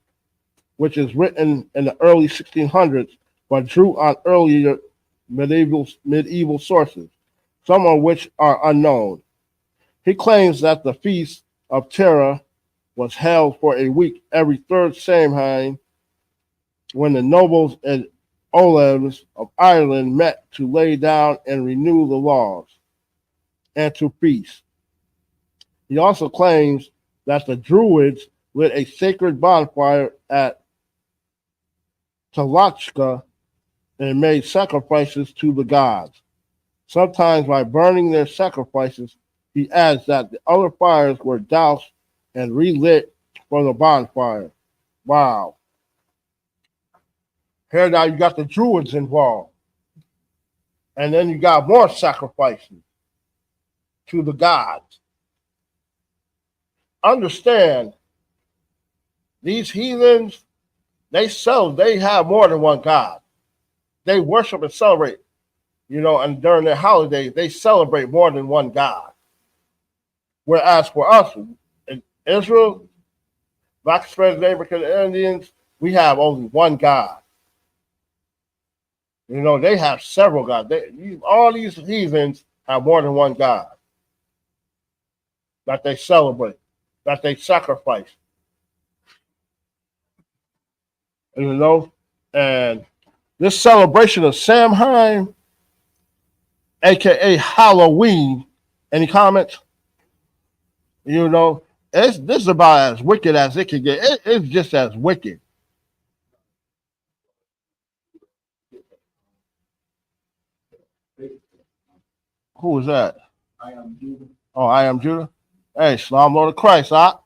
which is written in the early 1600s, but drew on earlier medieval sources, some of which are unknown. He claims that the Feast of Terror was held for a week every third Samhain, when the nobles and Olams of Ireland met to lay down and renew the laws and to feast. He also claims that the Druids lit a sacred bonfire at Tlachka and made sacrifices to the gods. Sometimes by burning their sacrifices, he adds that the other fires were doused and relit for the bonfire. Wow. Here now you got the Druids involved. And then you got more sacrifices to the gods. Understand, these heathens, they have more than one god. They worship and celebrate, and during their holidays, they celebrate more than one god. Whereas for us, in Israel, Black Hispanic American Indians, we have only one god. They have several gods. All these heathens have more than one god that they celebrate, that they sacrifice. And this celebration of Samhain, aka Halloween, any comments? This is about as wicked as it can get. It's just as wicked. Who was that? I am Judah. Oh, I am Judah. Hey, Shalom Lord of Christ, huh?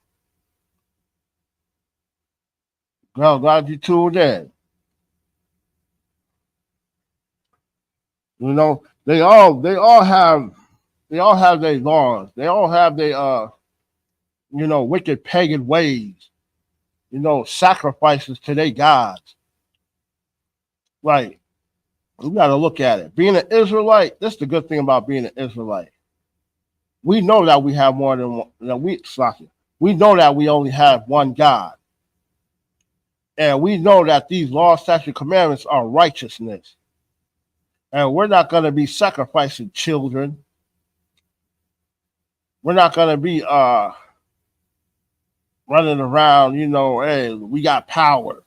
Well, glad you tuned in. They all have their laws. They all have their wicked pagan ways. Sacrifices to their gods. Like, we got to look at it. Being an Israelite, this is the good thing about being an Israelite. We know that we have more than one. We know that we only have one God. And we know that these laws, statutes, commandments are righteousness. And we're not going to be sacrificing children. We're not going to be running around, hey, we got power.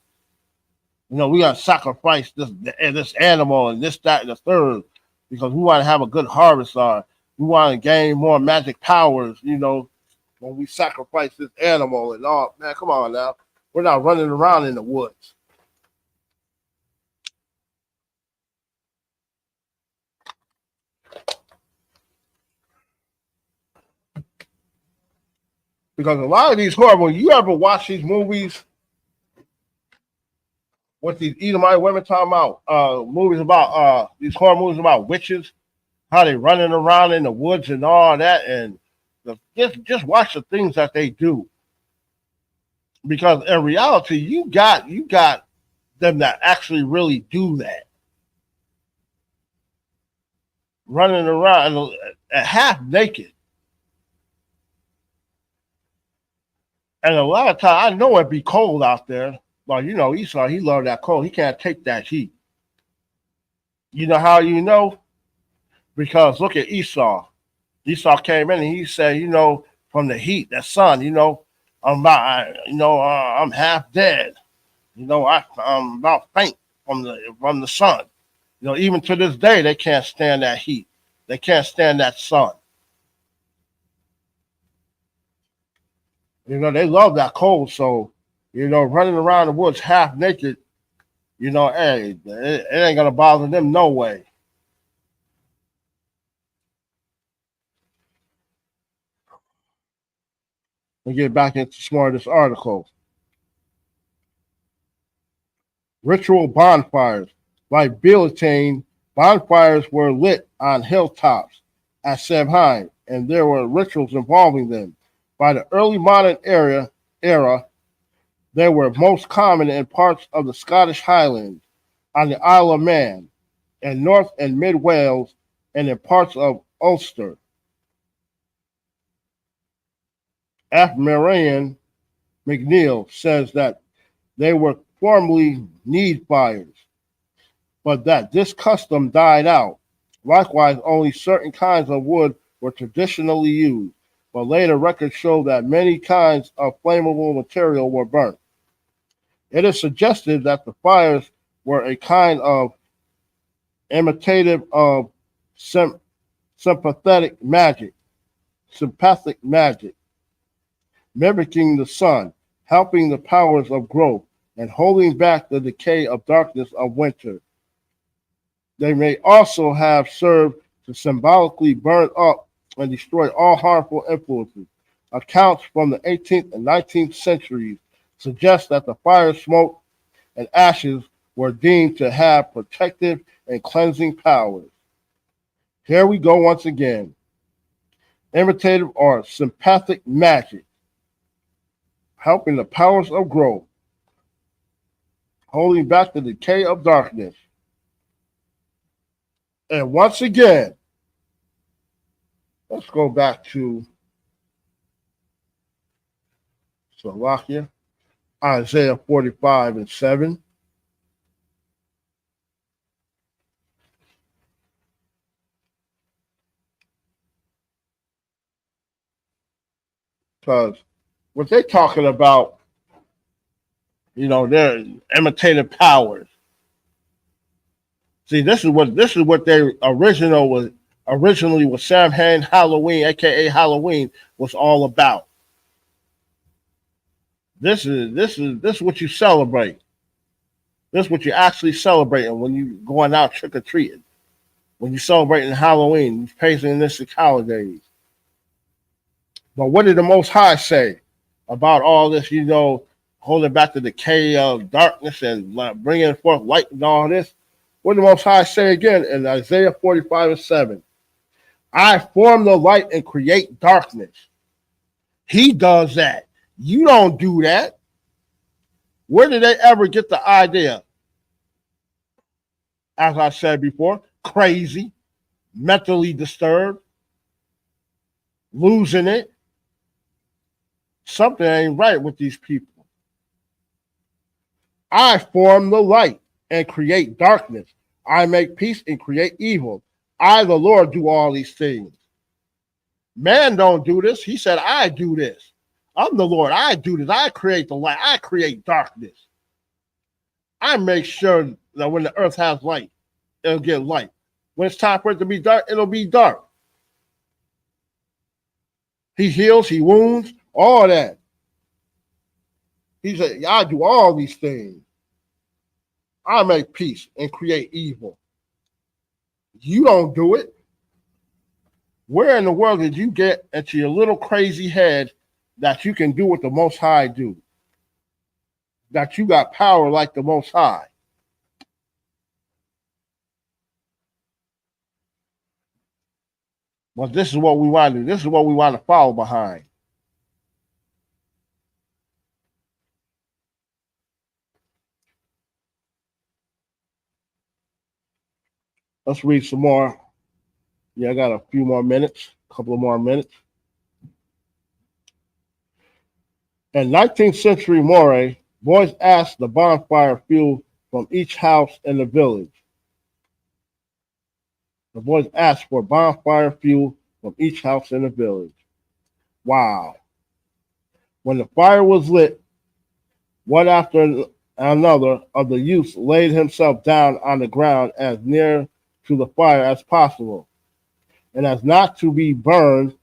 We got to sacrifice this animal and this, that, and the third because we want to have a good harvest or we want to gain more magic powers, when we sacrifice this animal and all. Man, come on now. We're not running around in the woods. Because a lot of these horrible, you ever watch these movies with these Edomite women talking about movies about these horror movies about witches, how they running around in the woods and all that, and just watch the things that they do. Because in reality, you got them that actually really do that. Running around half naked. And a lot of times, I know it'd be cold out there. But, Esau, he loved that cold. He can't take that heat. You know how you know? Because look at Esau. Esau came in and he said, from the heat, that sun, I'm half dead. I'm about faint from the sun. Even to this day, they can't stand that heat. They can't stand that sun. They love that cold. So, running around the woods half naked, hey, it ain't going to bother them no way. Let me get back into some more of this article. Ritual bonfires. Like Billitain, bonfires were lit on hilltops at Samhain, and there were rituals involving them. By the early modern era, they were most common in parts of the Scottish Highlands, on the Isle of Man, in North and Mid Wales, and in parts of Ulster. F. Marian McNeill says that they were formerly need fires, but that this custom died out. Likewise, only certain kinds of wood were traditionally used, but later records show that many kinds of flammable material were burnt. It is suggested that the fires were a kind of imitative of sympathetic magic, mimicking the sun, helping the powers of growth, and holding back the decay of darkness of winter. They may also have served to symbolically burn up and destroy all harmful influences. Accounts from the 18th and 19th centuries suggest that the fire, smoke, and ashes were deemed to have protective and cleansing powers. Here we go once again. Imitative or sympathetic magic, helping the powers of growth, holding back the decay of darkness. And once again, let's go back to Slovakia, Isaiah 45 and 7. Because what they're talking about, they're imitative powers. See, this is what their originally was Samhain Halloween, aka Halloween, was all about. This is what you celebrate. This is what you're actually celebrating when you going out trick or treating. When you're celebrating Halloween, you're paganistic holidays. But what did the Most High say about all this? Holding back the decay of darkness and bringing forth light and all this. What did the Most High say again in Isaiah 45 and 7? I form the light and create darkness. He does that. You don't do that. Where did they ever get the idea? As I said before, crazy, mentally disturbed, losing it. Something ain't right with these people. I form the light and create darkness. I make peace and create evil. I, the Lord, do all these things. Man don't do this. He said, I do this. I'm the Lord. I do this. I create the light. I create darkness. I make sure that when the earth has light, it'll get light. When it's time for it to be dark, it'll be dark. He heals, he wounds, all that. He said, I do all these things. I make peace and create evil. You don't do it. Where in the world did you get into your little crazy head that you can do what the Most High do? That you got power like the Most High? But this is what we want to do. This is what we want to follow behind. Let's read some more. Yeah, I got a few more minutes, a couple of more minutes. In 19th century Moray, boys asked the bonfire fuel from each house in the village. The boys asked for bonfire fuel from each house in the village. Wow. When the fire was lit, one after another of the youths laid himself down on the ground as near to the fire as possible, and as not to be burned,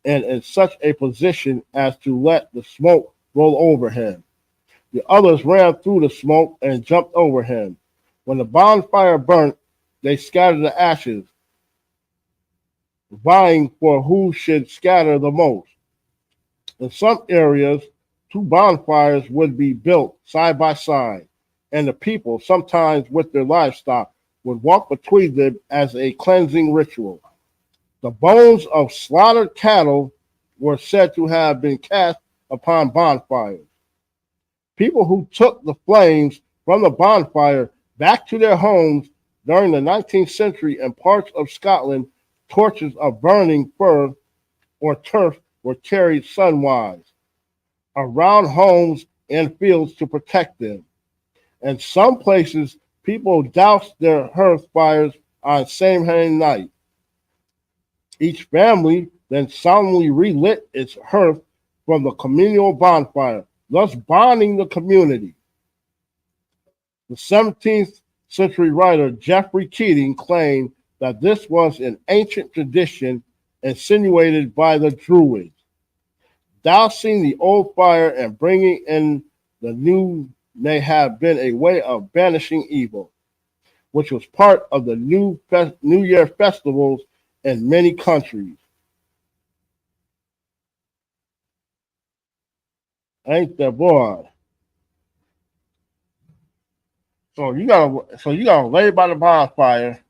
and in such a position as to let the smoke roll over him. The others ran through the smoke and jumped over him. When the bonfire burnt, they scattered the ashes, vying for who should scatter the most. In some areas, 2 bonfires would be built side by side, and the people, sometimes with their livestock, would walk between them as a cleansing ritual. The bones of slaughtered cattle were said to have been cast upon bonfires. People who took the flames from the bonfire back to their homes during the 19th century in parts of Scotland, torches of burning fir or turf were carried sunwise around homes and fields to protect them. In some places, people doused their hearth fires on Samhain night. Each family then solemnly relit its hearth from the communal bonfire, thus bonding the community. The 17th century writer Geoffrey Keating claimed that this was an ancient tradition insinuated by the Druids. Dousing the old fire and bringing in the new may have been a way of banishing evil, which was part of the New Year festivals in many countries. Ain't that boy? So you gotta lay by the bonfire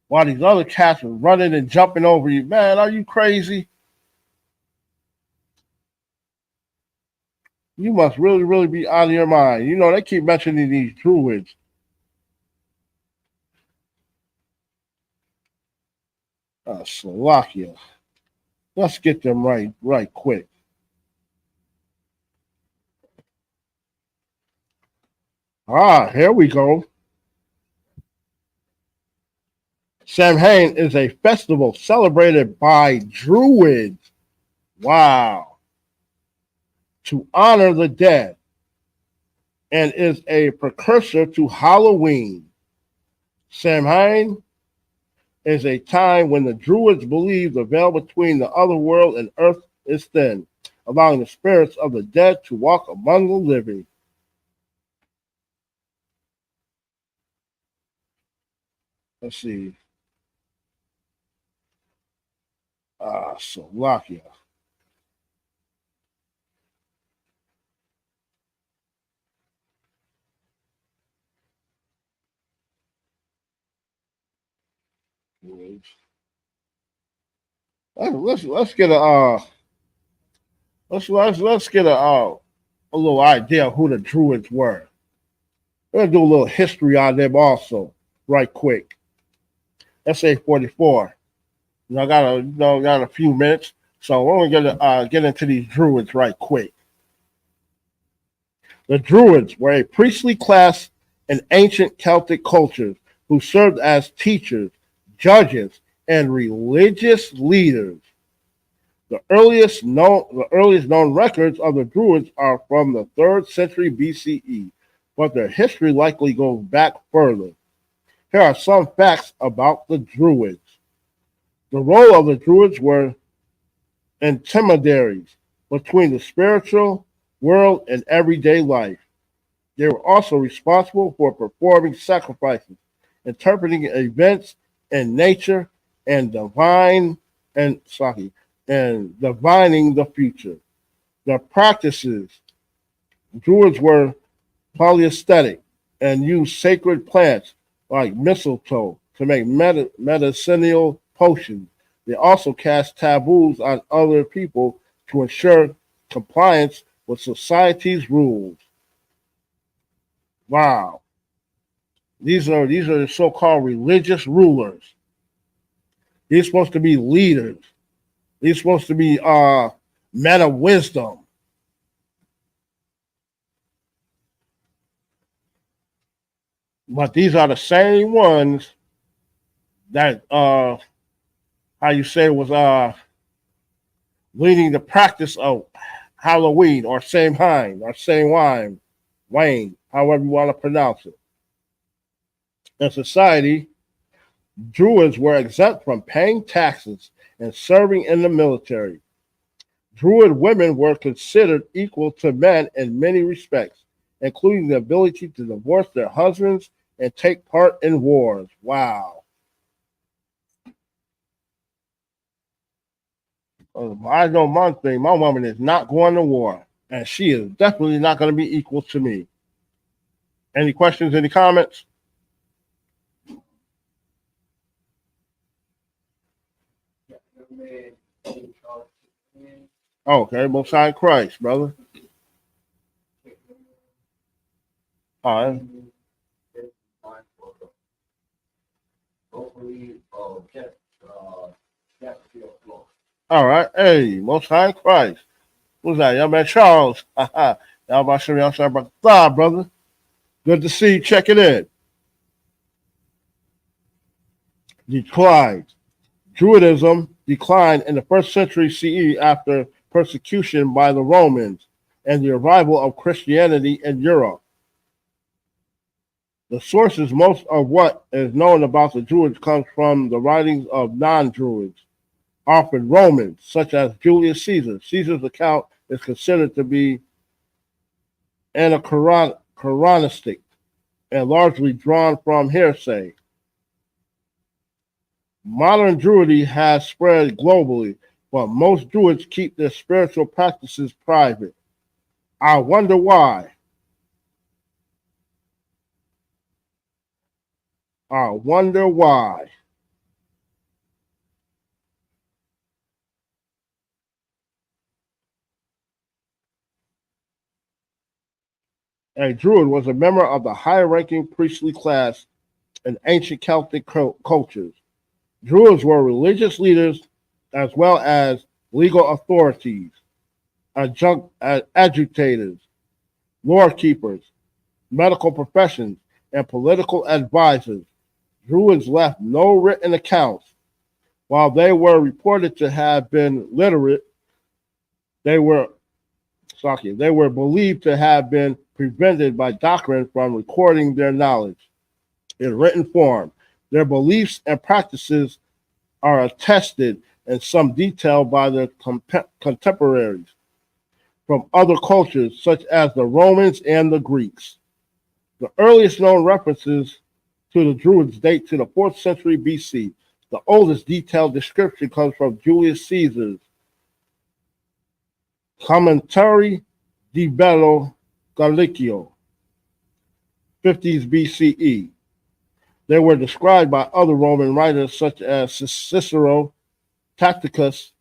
while these other cats are running and jumping over you. Man, are you crazy? You must really, really be out of your mind. You know, they keep mentioning these druids. Slovakia. Let's get them right quick. Here we go. Samhain is a festival celebrated by Druids. Wow. To honor the dead, and is a precursor to Halloween. Samhain is a time when the Druids believe the veil between the other world and earth is thin, allowing the spirits of the dead to walk among the living. Let's see. Slovakia. Let's get a let's get a little idea of who the Druids were. We're gonna do a little history on them also, right quick. SA 44. I got a few minutes, so we're gonna get into these Druids right quick. The Druids were a priestly class in ancient Celtic cultures who served as teachers, judges, and religious leaders. The earliest known records of the Druids are from the 3rd century BCE, but their history likely goes back further. Here are some facts about the Druids. The role of the Druids were intermediaries between the spiritual world and everyday life. They were also responsible for performing sacrifices, interpreting events in nature, and divining the future. Their practices, Druids were polyesthetic and used sacred plants like mistletoe to make medicinal potions. They also cast taboos on other people to ensure compliance with society's rules. Wow. These are the so-called religious rulers. These are supposed to be leaders. These are supposed to be men of wisdom. But these are the same ones that how you say was leading the practice of Halloween or Samhain or Wayne, however you want to pronounce it. In society, Druids were exempt from paying taxes and serving in the military. Druid women were considered equal to men in many respects, including the ability to divorce their husbands and take part in wars. Wow. I know one thing, my woman is not going to war, and she is definitely not going to be equal to me. Any questions, any comments? Okay, Most High Christ, brother. All right. All right. Hey, Most High Christ. Who's that? Young man Charles. Y'all about to y'all about the brother. Good to see you. Check it in. Decline. Druidism declined in the 1st century CE after persecution by the Romans and the arrival of Christianity in Europe. The sources most of what is known about the Druids comes from the writings of non-Druids, often Romans, such as Julius Caesar. Caesar's account is considered to be anachronistic and largely drawn from hearsay. Modern Druidry has spread globally, but most Druids keep their spiritual practices private. I wonder why. I wonder why. A Druid was a member of the higher-ranking priestly class in ancient Celtic cultures. Druids were religious leaders as well as legal authorities, adjutators, lore keepers, medical professions, and political advisors. Druids left no written accounts. While they were reported to have been literate, they were believed to have been prevented by doctrine from recording their knowledge in written form. Their beliefs and practices are attested in some detail by their contemporaries from other cultures, such as the Romans and the Greeks. The earliest known references to the Druids date to the 4th century BC. The oldest detailed description comes from Julius Caesar's Commentary di Bello Gallicio, 50s BCE. They were described by other Roman writers such as Cicero, Tacitus,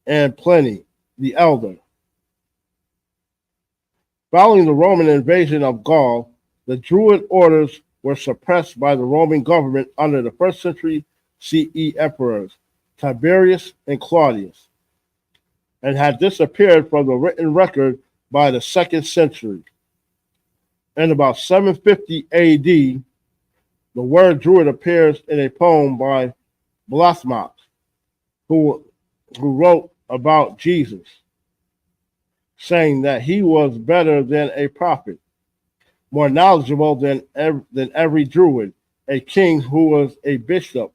and Pliny the Elder. Following the Roman invasion of Gaul, the Druid orders were suppressed by the Roman government under the 1st century CE emperors Tiberius and Claudius, and had disappeared from the written record by the 2nd century. In about 750 AD, the word Druid appears in a poem by Blasmax, who wrote about Jesus, saying that he was better than a prophet, more knowledgeable than every druid, a king who was a bishop,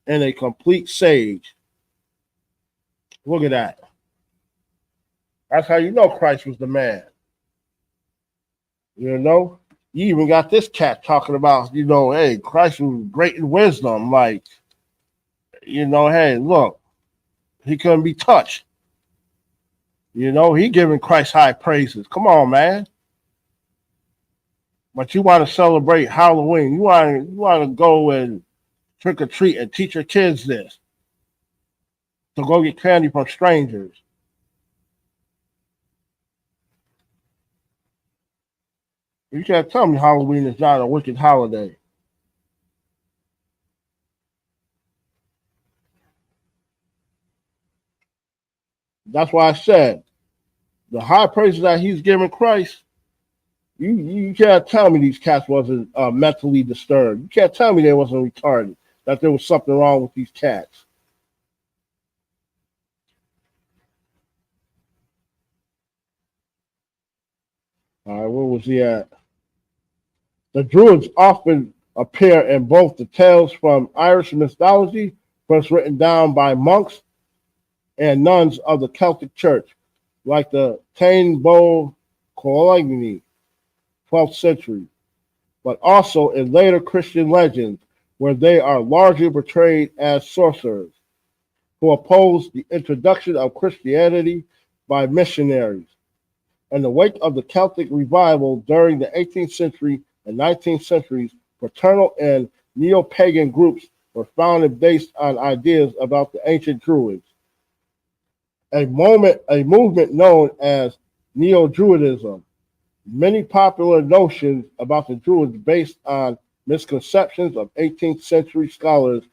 and a complete sage. Look at that. That's how you know Christ was the man. You know? You even got this cat talking about, hey, Christ was great in wisdom. Like, hey, look, he couldn't be touched. He giving Christ high praises. Come on, man. But you want to celebrate Halloween. You want to go and trick or treat and teach your kids this. To go get candy from strangers. You can't tell me Halloween is not a wicked holiday. That's why I said the high praises that he's giving Christ, you can't tell me these cats wasn't mentally disturbed. You can't tell me they wasn't retarded, that there was something wrong with these cats. All right, where was he at? The Druids often appear in both the tales from Irish mythology, first written down by monks and nuns of the Celtic Church, like the Tain Bo Coligny, 12th century, but also in later Christian legends, where they are largely portrayed as sorcerers who opposed the introduction of Christianity by missionaries. In the wake of the Celtic revival during the 18th century and 19th centuries, fraternal and neo-pagan groups were founded based on ideas about the ancient Druids. A movement known as Neo-Druidism. Many popular notions about the Druids based on misconceptions of 18th century scholars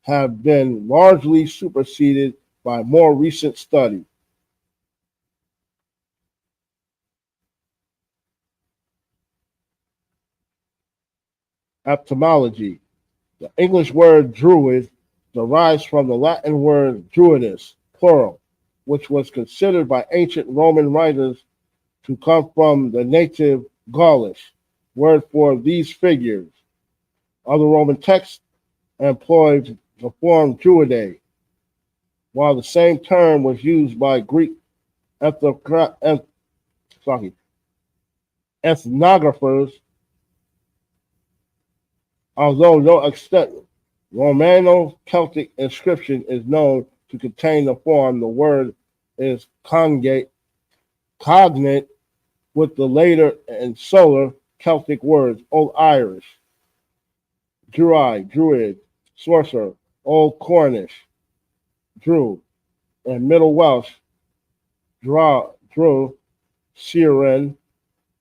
have been largely superseded by more recent study. Etymology. The English word druid derives from the Latin word druidus, plural, which was considered by ancient Roman writers to come from the native Gaulish word for these figures. Other Roman texts employed the form druidae, while the same term was used by Greek ethnographers, although no extant Romano-Celtic inscription is known to contain the form. The word is cognate with the later and solar Celtic words, Old Irish, druid, sorcerer, Old Cornish, Drew, and Middle Welsh, Drew, Siren,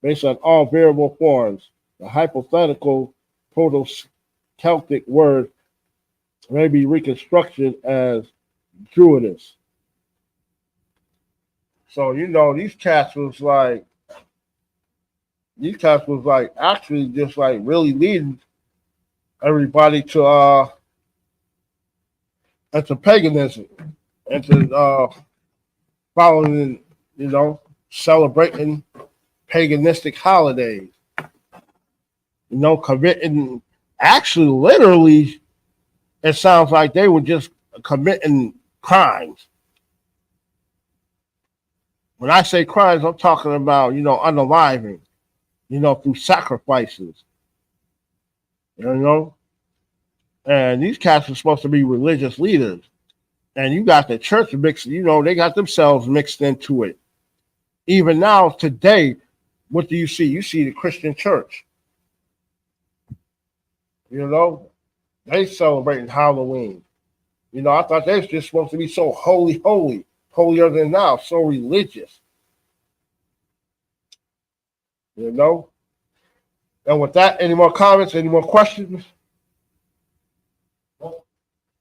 based on all variable forms. The hypothetical Proto-Celtic word may be reconstructed as Druidus. So, these cats was like actually just like really leading everybody to into paganism, into following, celebrating paganistic holidays, committing, actually, literally, it sounds like they were just committing crimes. When I say crimes, I'm talking about, unaliving, through sacrifices, and these cats are supposed to be religious leaders. And you got the church mixed, they got themselves mixed into it. Even now, today, what do you see? You see the Christian church. They celebrating Halloween. I thought they was just supposed to be so holy, holier than thou, so religious. And with that, any more comments, any more questions?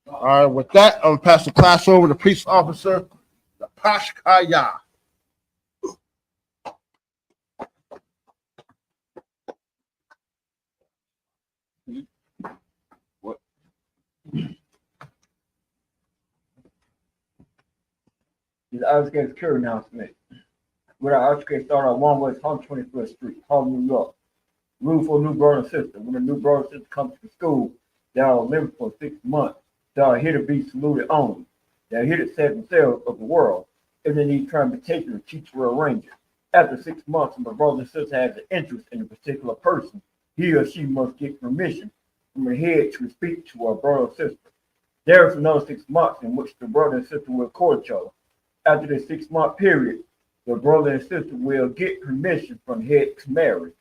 All right, with that, I'm going to pass the class over to police officer, the Pashkaya. outskirts security announcement. With our outskirts start on 1 West 121st Street, Harlem, New York. Rule for new brother and sister. When a new brother and sister comes to school, they are living for 6 months. They are here to be saluted only. They are here to save themselves of the world. If they need transportation, the teacher will arrange it. After 6 months, if a brother and sister has an interest in a particular person, he or she must get permission from the head to speak to a brother or sister. There is another 6 months in which the brother and sister will court each other. After the 6-month period, the brother and sister will get permission from the head to marry.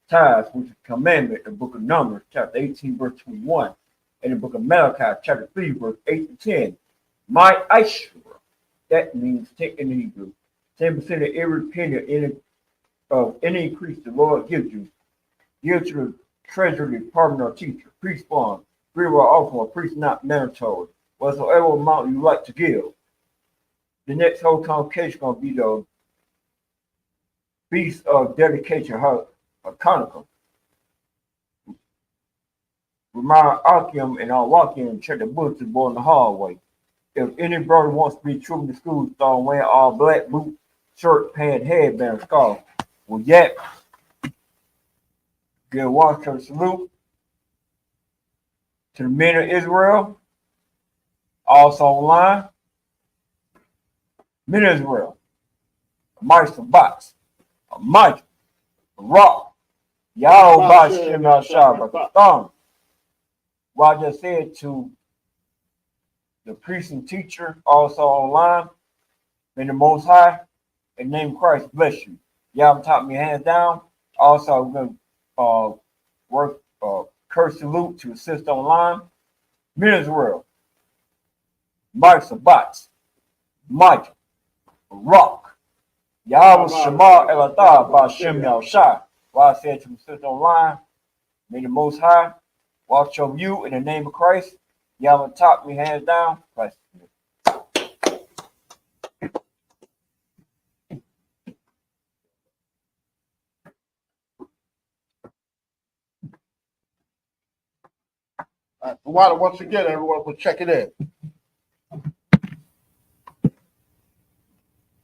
Ties, which is a commandment in the book of Numbers, chapter 18, verse 21, and the book of Malachi, chapter 3, verse 8 to 10. My Ishra, that means take in Hebrew. 10% of every penny of any increase the Lord gives you. Give to the treasury department or teacher, priest fund, free will offering, or priest not mandatory, whatsoever amount you like to give. The next whole convocation is going to be the Feast of Dedication, Hanukkah. Remind Akim and Al-Wakim check the books and board in the hallway. If any brother wants to be true to school, start wearing all black boots, shirt, pant, headband, scarf. Well, yet, give a Washington salute to the men of Israel, also online. Men of Israel, a mighty Sabbath, a mighty rock, Yahweh Shem Yahshua. What I just said to the priest and teacher, also online, may the Most High, in the name of Christ, bless you. Y'all top me hands down. Also, I'm going to work curse salute to assist online. Men of Israel, Mike Sabbat, Mike, Rock, Yahweh Shema Elatah, Bashem Yahshai. What I said to assist online, may the Most High watch over you in the name of Christ. Y'all top me hands down. Christ. Water, once again, everyone will check it in.